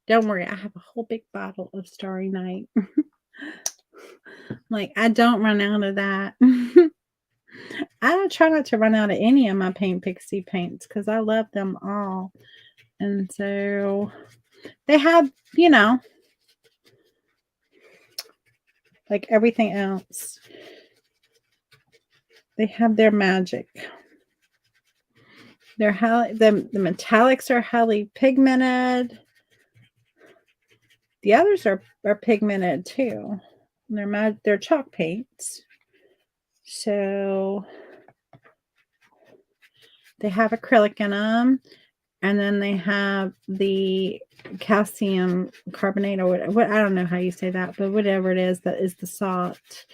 don't worry, I have a whole big bottle of Starry Night. Like, I don't run out of that. I don't try not to run out of any of my Paint Pixie paints because I love them all. And so they have, you know, like everything else, they have their magic. They're the metallics are highly pigmented. The others are pigmented too. They're chalk paints. So they have acrylic in them, and then they have the calcium carbonate, or what I don't know how you say that, but whatever it is that is the salt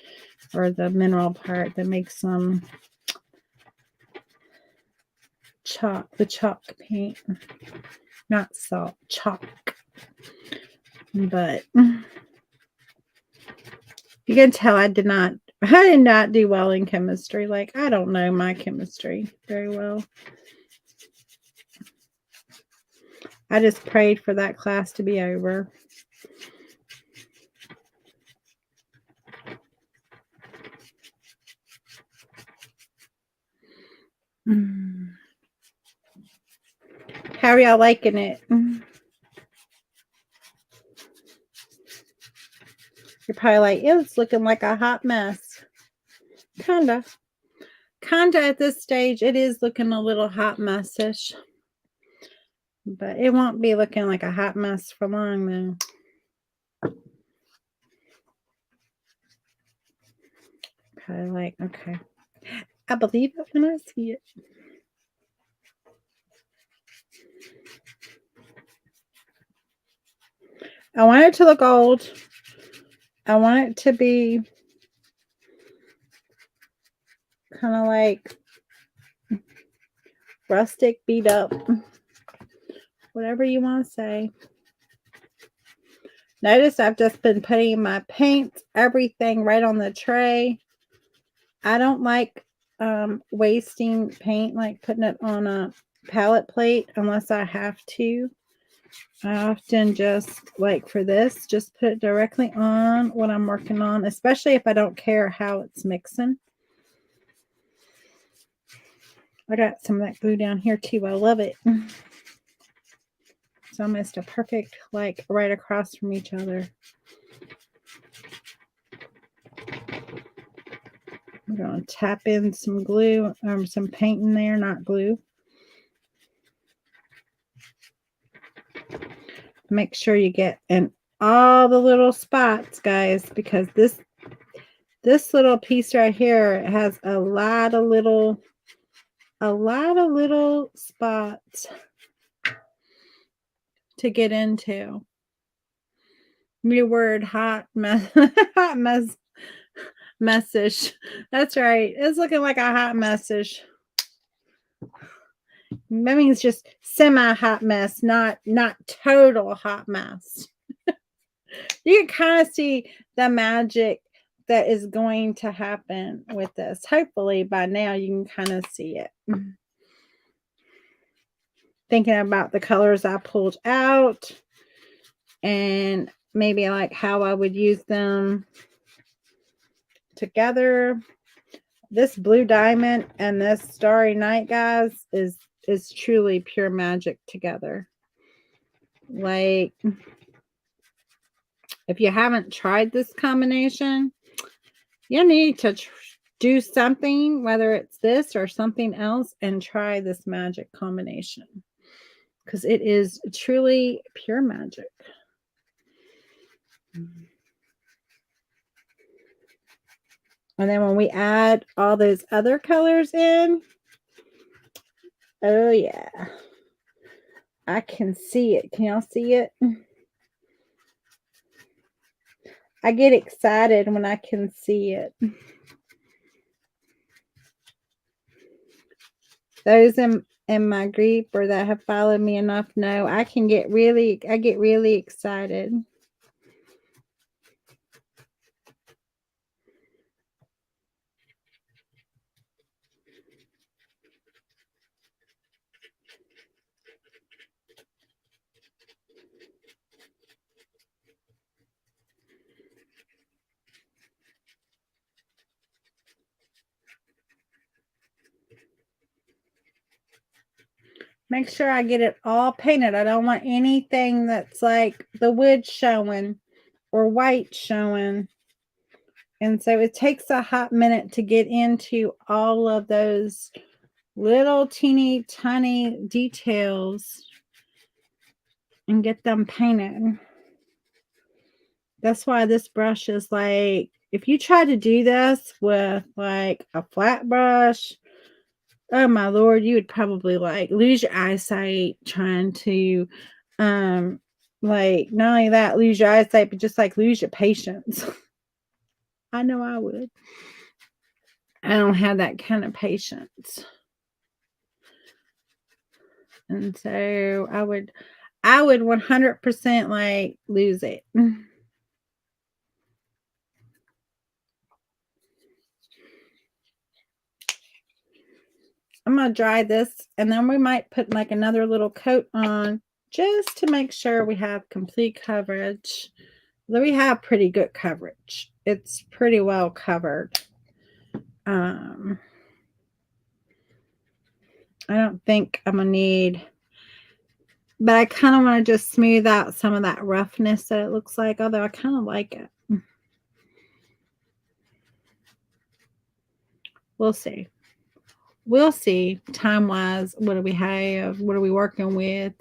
or the mineral part that makes them the chalk paint, not salt, chalk. But you can tell I did not do well in chemistry. Like, I don't know my chemistry very well. I just prayed for that class to be over. How are y'all liking it? You're probably like, it's looking like a hot mess. Kinda at this stage, it is looking a little hot messish. But it won't be looking like a hot mess for long, though. Probably like, okay. I believe it when I see it. I want it to look old. I want it to be kind of like rustic, beat up, whatever you want to say. Notice I've just been putting my paints, everything right on the tray. I don't like wasting paint, like putting it on a palette plate unless I have to. I often just, like for this, just put it directly on what I'm working on, especially if I don't care how it's mixing. I got some of that glue down here too. I love it. It's almost a perfect, like, right across from each other. I'm going to tap in some glue, some paint in there, not glue. Make sure you get in all the little spots, guys, because this little piece right here has a lot of little spots to get into. New word, hot mess, hot mess, messish. That's right. It's looking like a hot messish. That means just semi-hot mess, not total hot mess. You can kind of see the magic that is going to happen with this. Hopefully by now you can kind of see it. Thinking about the colors I pulled out and maybe like how I would use them together. This blue diamond and this starry night, guys, is truly pure magic together. Like, if you haven't tried this combination, you need to do something, whether it's this or something else, and try this magic combination, because it is truly pure magic. And then when we add all those other colors in, oh yeah, I can see it. Can y'all see it? I get excited when I can see it. Those in my group or that have followed me enough know I get really excited. Make sure I get it all painted. I don't want anything that's like the wood showing or white showing. And so it takes a hot minute to get into all of those little teeny tiny details and get them painted. That's why this brush is like, if you try to do this with like a flat brush, oh my Lord, you would probably like lose your eyesight trying to, like not only that, lose your eyesight, but just like lose your patience. I know I would. I don't have that kind of patience. And so I would 100% like lose it. I'm going to dry this and then we might put like another little coat on just to make sure we have complete coverage. We have pretty good coverage. It's pretty well covered. I don't think I'm going to need, but I kind of want to just smooth out some of that roughness that it looks like, although I kind of like it. We'll see. We'll see time-wise. What do we have? What are we working with?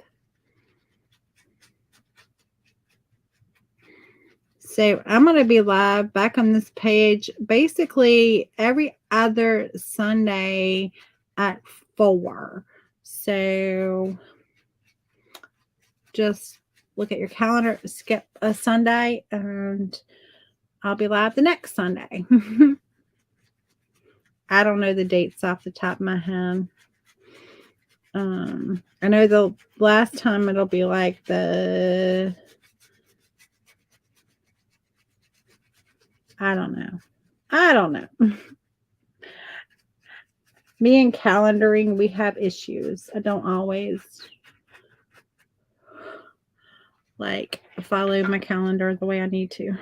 So I'm going to be live back on this page basically every other Sunday at 4. So just look at your calendar, skip a Sunday, and I'll be live the next Sunday. I don't know the dates off the top of my head. I know the last time it'll be like I don't know. Me and calendaring, we have issues. I don't always like follow my calendar the way I need to.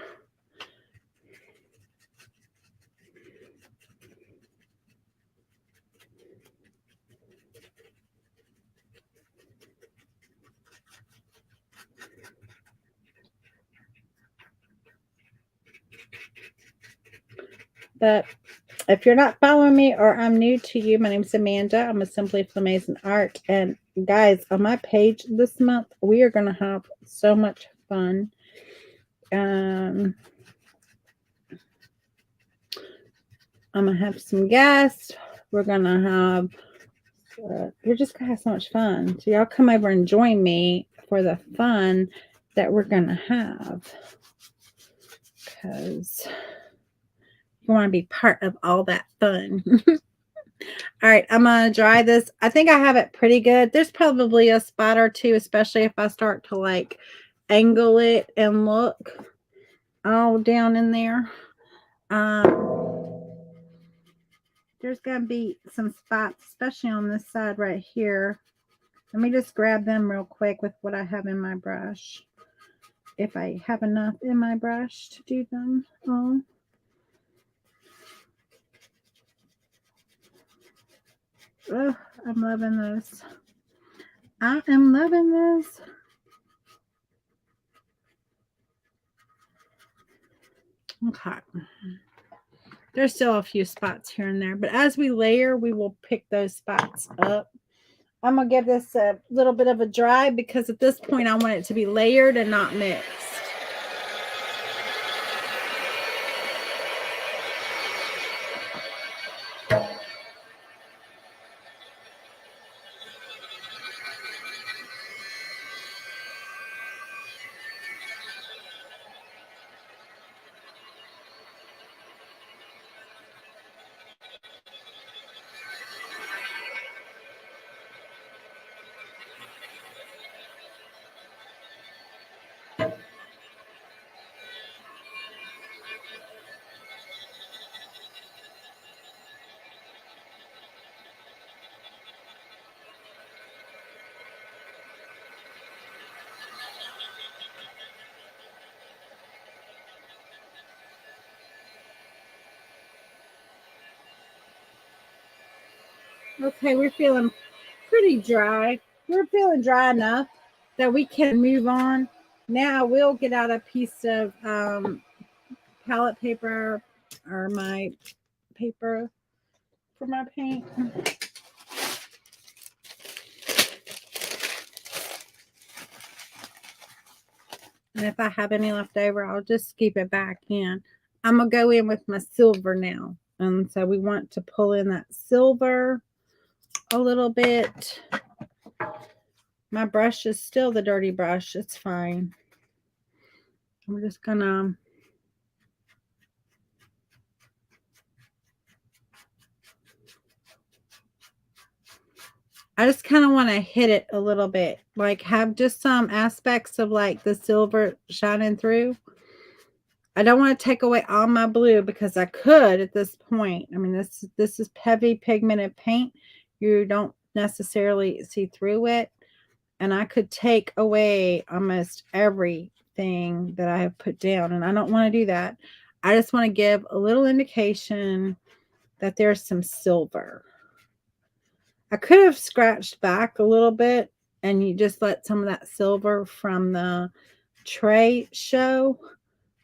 But if you're not following me or I'm new to you, my name is Amanda. I'm a Simply Flamazing Art. And guys, on my page this month, we are going to have so much fun. I'm going to have some guests. We're going to have, we're just going to have so much fun. So y'all come over and join me for the fun that we're going to have. Because you want to be part of all that fun. All right, I'm going to dry this. I think I have it pretty good. There's probably a spot or two, especially if I start to like angle it and look all down in there. There's going to be some spots, especially on this side right here. Let me just grab them real quick with what I have in my brush. If I have enough in my brush to do them all. Oh, I'm loving this. I am loving this. Okay. There's still a few spots here and there, but as we layer, we will pick those spots up. I'm going to give this a little bit of a dry because at this point I want it to be layered and not mixed. Okay, we're feeling pretty dry. We're feeling dry enough that we can move on. Now we'll get out a piece of palette paper or my paper for my paint. And if I have any left over, I'll just keep it back in. I'm going to go in with my silver now. And so we want to pull in that silver a little bit. My brush is still the dirty brush. It's fine. I'm just going to I just kind of want to hit it a little bit, like have just some aspects of like the silver shining through. I don't want to take away all my blue because I could at this point. I mean, this is heavy pigmented paint. You don't necessarily see through it. And I could take away almost everything that I have put down. And I don't want to do that. I just want to give a little indication that there's some silver. I could have scratched back a little bit and you just let some of that silver from the tray show.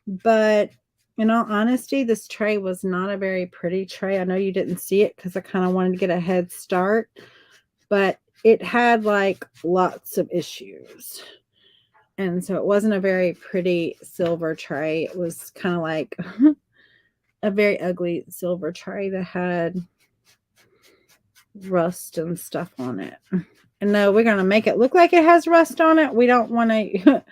But in all honesty, this tray was not a very pretty tray. I know you didn't see it because I kind of wanted to get a head start, but it had like lots of issues. And so it wasn't a very pretty silver tray. It was kind of like a very ugly silver tray that had rust and stuff on it. And no, we're going to make it look like it has rust on it. We don't want to,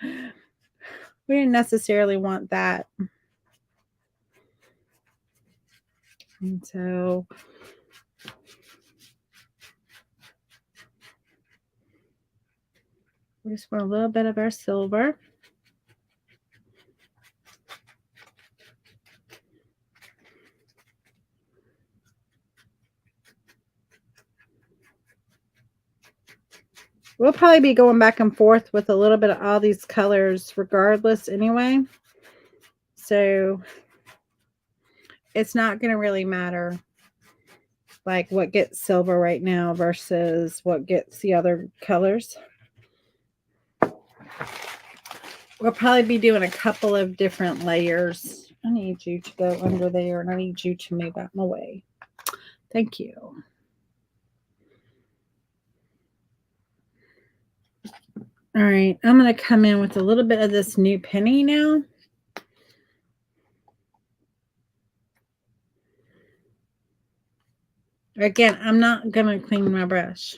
we didn't necessarily want that. And so we just want a little bit of our silver. We'll probably be going back and forth with a little bit of all these colors regardless anyway. So it's not going to really matter like what gets silver right now versus what gets the other colors. We'll probably be doing a couple of different layers. I need you to go under there and I need you to move out my way. Thank you. All right, I'm going to come in with a little bit of this new penny now. Again, I'm not going to clean my brush.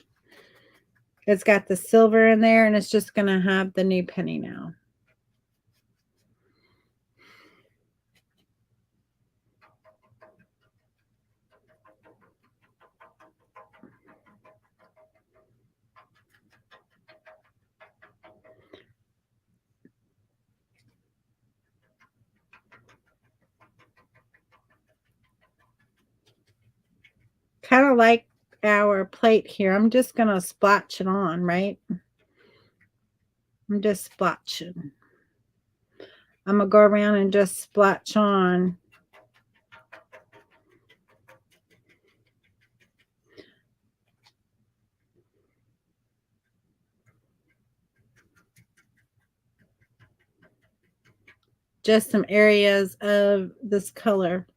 It's got the silver in there and it's just going to have the new penny now. Kind of like our plate here. I'm just going to splotch it on, right? I'm just splotching. I'm going to go around and just splotch on. Just some areas of this color.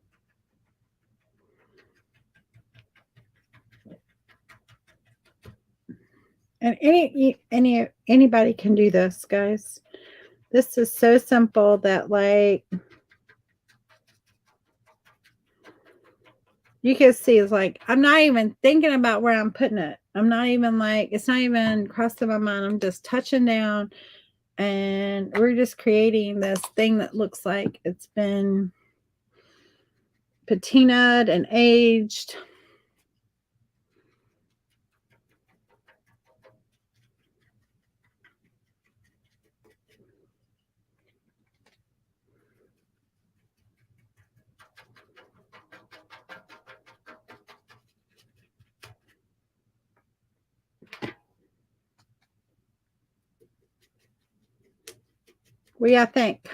And anybody can do this, guys. This is so simple that like you can see it's like I'm not even thinking about where I'm putting it. I'm not even like it's not even crossing my mind. I'm just touching down and we're just creating this thing that looks like it's been patinaed and aged. What do y'all think?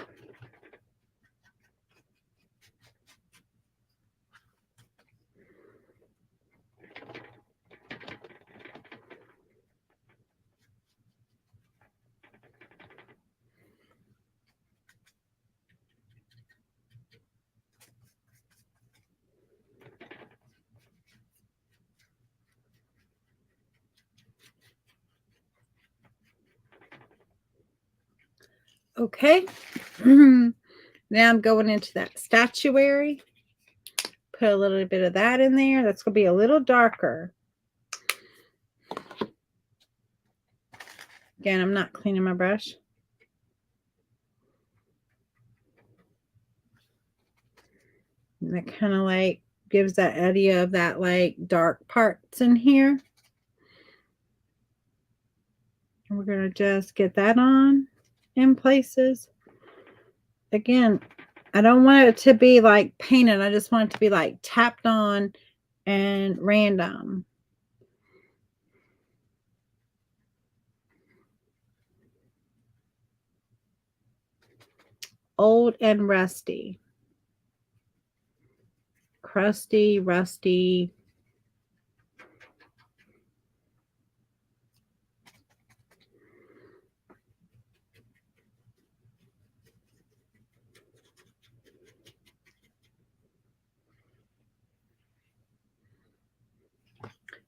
Okay. Now I'm going into that statuary. Put a little bit of that in there. That's going to be a little darker. Again, I'm not cleaning my brush. And that kind of like gives that idea of that like dark parts in here. And we're going to just get that on in places. Again, I don't want it to be like painted. I just want it to be like tapped on and random. Old and rusty. Crusty, rusty.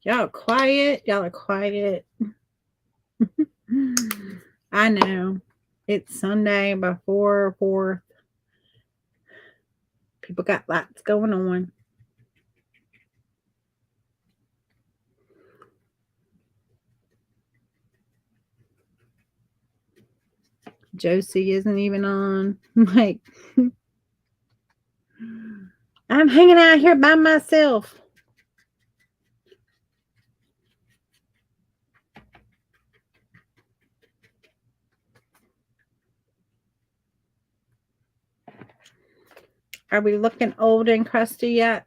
Y'all quiet. Y'all are quiet. I know. It's Sunday before 4th. People got lots going on. Josie isn't even on. Like, I'm hanging out here by myself. Are we looking old and crusty yet?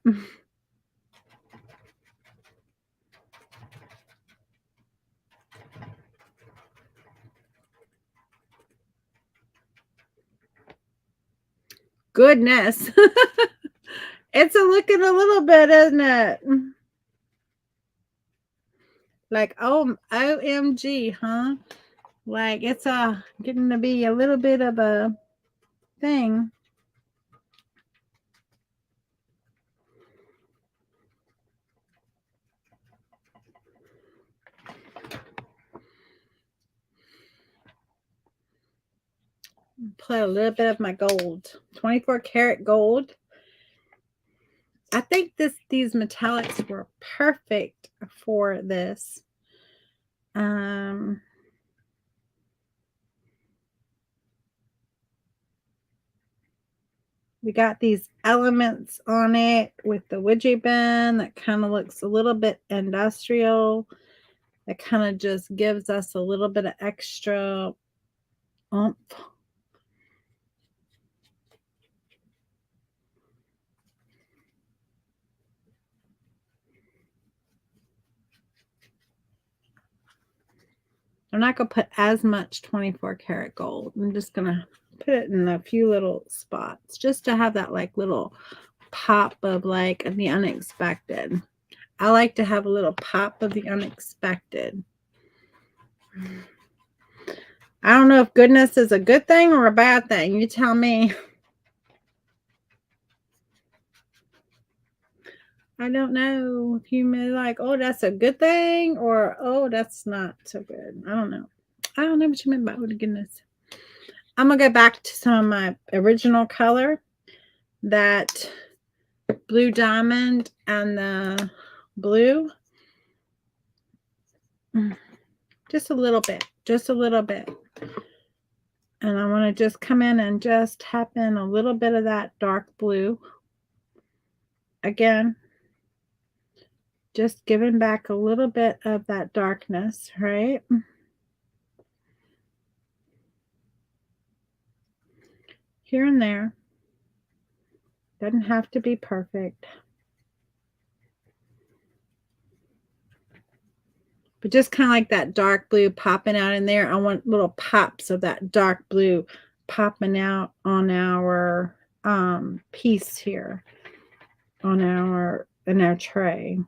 Goodness. It's a looking a little bit, isn't it? Like, oh, OMG, huh? Like, it's getting to be a little bit of a thing. Put a little bit of my gold, 24 karat gold. I think these metallics were perfect for this. We got these elements on it with the widget bin that kind of looks a little bit industrial. That kind of just gives us a little bit of extra oomph. I'm not going to put as much 24 karat gold. I'm just going to put it in a few little spots just to have that like little pop of like the unexpected. I like to have a little pop of the unexpected. I don't know if goodness is a good thing or a bad thing. You tell me. I don't know if you may like, oh, that's a good thing, or oh, that's not so good. I don't know. I don't know what you meant by oh goodness. I'm gonna go back to some of my original color, that blue diamond and the blue. Just a little bit, just a little bit. And I want to just come in and just tap in a little bit of that dark blue. Again, just giving back a little bit of that darkness, right? Here and there. Doesn't have to be perfect. But just kind of like that dark blue popping out in there. I want little pops of that dark blue popping out on our piece here, on in our tray.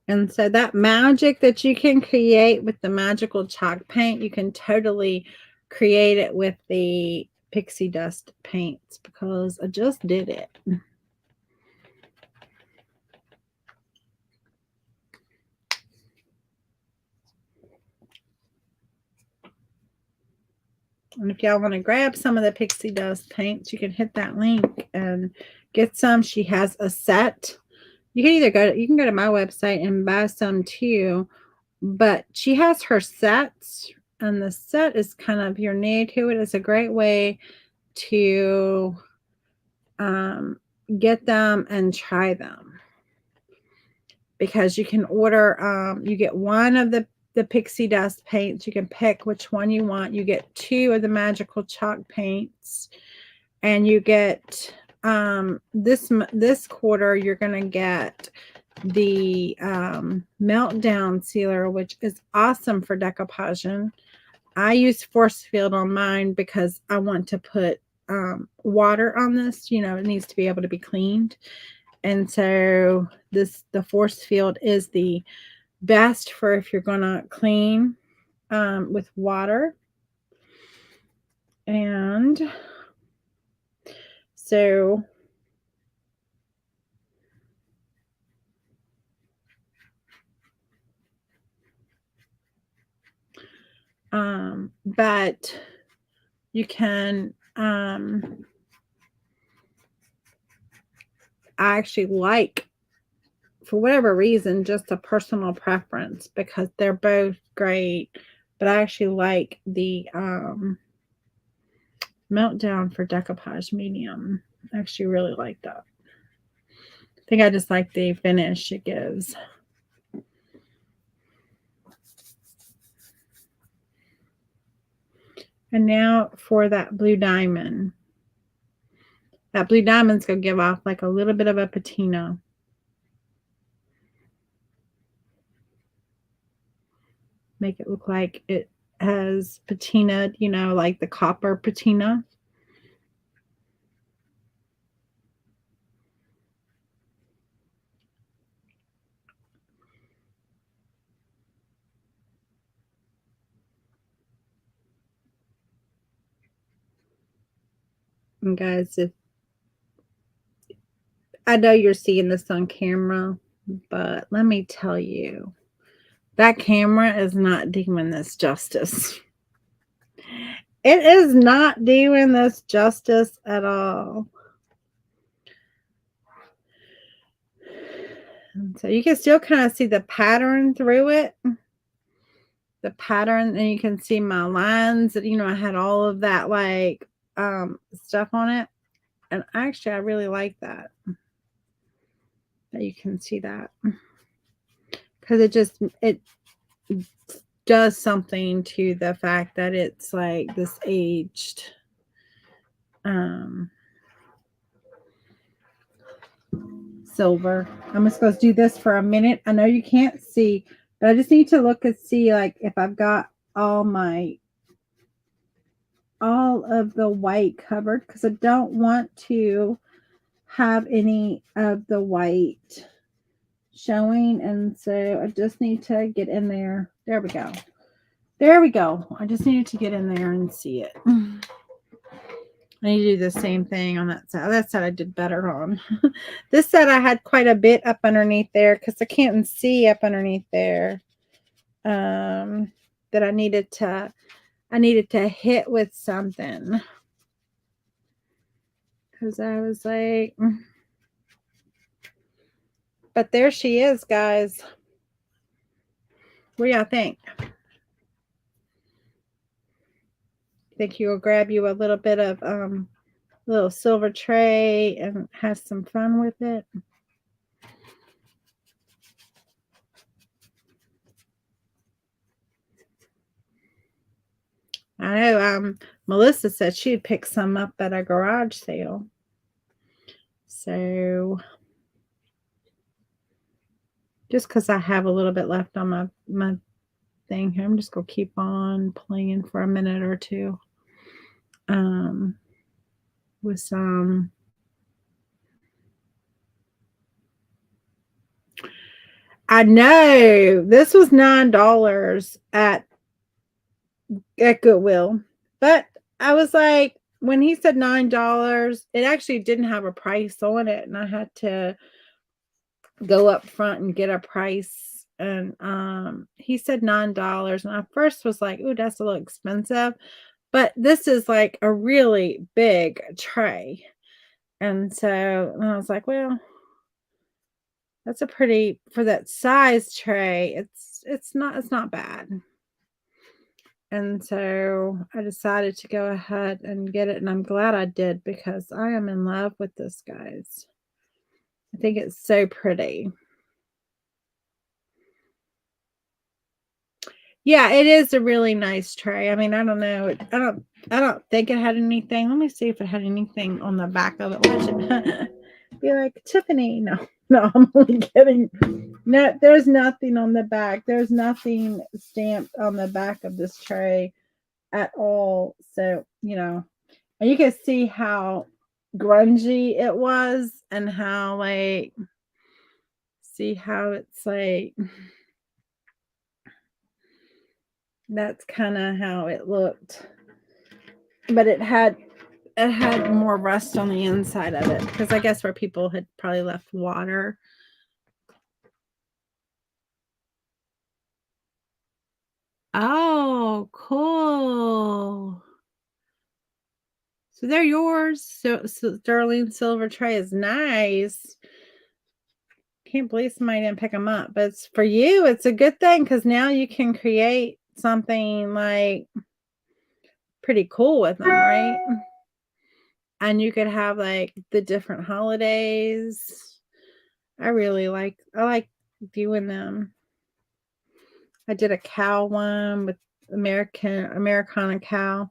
And so that magic that you can create with the magical chalk paint, you can totally create it with the pixie dust paints because I just did it. And if y'all want to grab some of the pixie dust paints, you can hit that link and get some. She has a set. You can either you can go to my website and buy some too, but she has her sets, and the set is kind of, you're new to it. It's a great way to get them and try them, because you can order, you get one of the pixie dust paints. You can pick which one you want. You get 2 of the magical chalk paints, and you get this quarter you're gonna get the meltdown sealer, which is awesome for decoupaging. I use force field on mine because I want to put water on this. You know, it needs to be able to be cleaned, and so the force field is the best for if you're gonna clean with water. And so but you can I actually like, for whatever reason, just a personal preference, because they're both great, but I actually like the meltdown for decoupage medium. I actually really like that. I think I just like the finish it gives. And now for that blue diamond. That blue diamond's going to give off like a little bit of a patina. Make it look like it has patina, you know, like the copper patina. And guys, if I know you're seeing this on camera, but let me tell you, that camera is not doing this justice. It is not doing this justice at all. And so you can still kind of see the pattern through it. The pattern, and you can see my lines that, you know, I had all of that like stuff on it. And actually I really like that you can see that, because it does something to the fact that it's like this aged silver. I'm just going to do this for a minute. I know you can't see, but I just need to look and see like if I've got all of the white covered, because I don't want to have any of the white showing. And so I just need to get in there. There we go. There we go. I just needed to get in there and see it. I need to do the same thing on that side. That side I did better on. This side I had quite a bit up underneath there, because I can't see up underneath there. That I needed to hit with something. Because I was like, but there she is, guys. What do y'all think? Think you'll grab you a little bit of little silver tray and have some fun with it? I know Melissa said she'd pick some up at a garage sale. So just because I have a little bit left on my thing here, I'm just going to keep on playing for a minute or two with some. I know this was $9 at Goodwill, but I was like, when he said $9, it actually didn't have a price on it, and I had to go up front and get a price. And he said $9, and I first was like, "Ooh, that's a little expensive." But this is like a really big tray. And so I was like, well, that's a pretty for that size tray. It's not bad. And so I decided to go ahead and get it, and I'm glad I did because I am in love with this, guys. I think it's so pretty. Yeah, it is a really nice tray. I mean, I don't know. I don't think it had anything. Let me see if it had anything on the back of it. Watch it. Be like, Tiffany. No, no, I'm only kidding. No, there's nothing on the back. There's nothing stamped on the back of this tray at all. So, and you can see how grungy it was and how like see how it's like that's kind of how it looked. But it had more rust on the inside of it because I guess where people had probably left water. Oh, cool. So they're yours. So sterling silver tray is nice. Can't believe somebody didn't pick them up. But it's for you, it's a good thing because now you can create something like pretty cool with them, right? And you could have like the different holidays. I like doing them. I did a cow one with Americana cow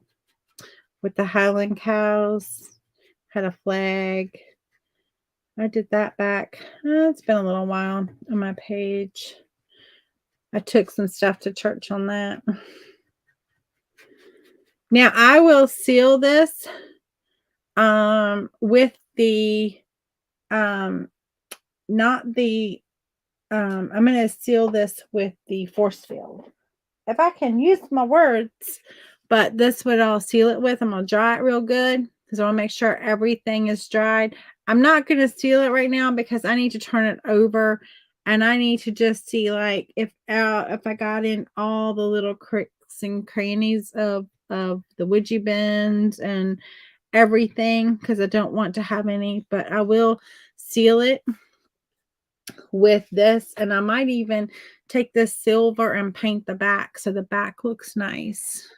with the Highland cows. Had a flag. I did that back. It's been a little while on my page. I took some stuff to church on that. Now I will seal this with the not the I'm going to seal this with the force field. If I can use my words, but this what I'll seal it with. I'm going to dry it real good because I want to make sure everything is dried. I'm not going to seal it right now because I need to turn it over and I need to just see like if I got in all the little cricks and crannies of the widgie bins and everything because I don't want to have any, but I will seal it with this, and I might even take this silver and paint the back so the back looks nice.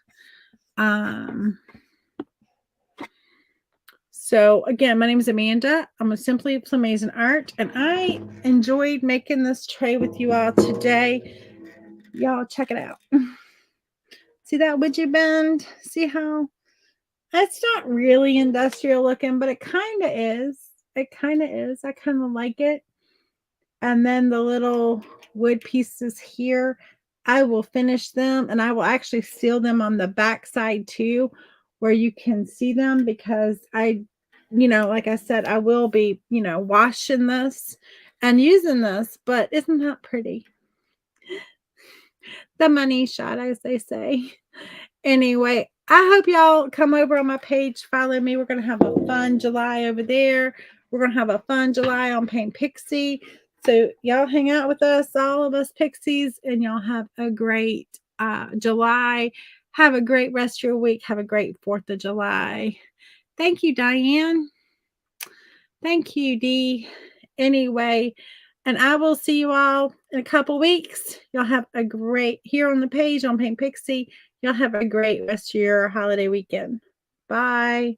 So again, my name is Amanda. I'm a Simply Flamazing Art, and I enjoyed making this tray with you all today. Y'all check it out. See that widget bend? See how it's not really industrial looking, but it kind of is. It kind of is. I kind of like it. And then the little wood pieces here, I will finish them and I will actually seal them on the back side too, where you can see them because like I said, I will be, washing this and using this, but isn't that pretty? The money shot, as they say. Anyway, I hope y'all come over on my page, follow me. We're going to have a fun July over there. We're going to have a fun July on Paint Pixie. So y'all hang out with us, all of us Pixies, and y'all have a great July. Have a great rest of your week. Have a great 4th of July. Thank you, Diane. Thank you, Dee. Anyway, and I will see you all in a couple weeks. Y'all have a great, here on the page on Paint Pixie, y'all have a great rest of your holiday weekend. Bye.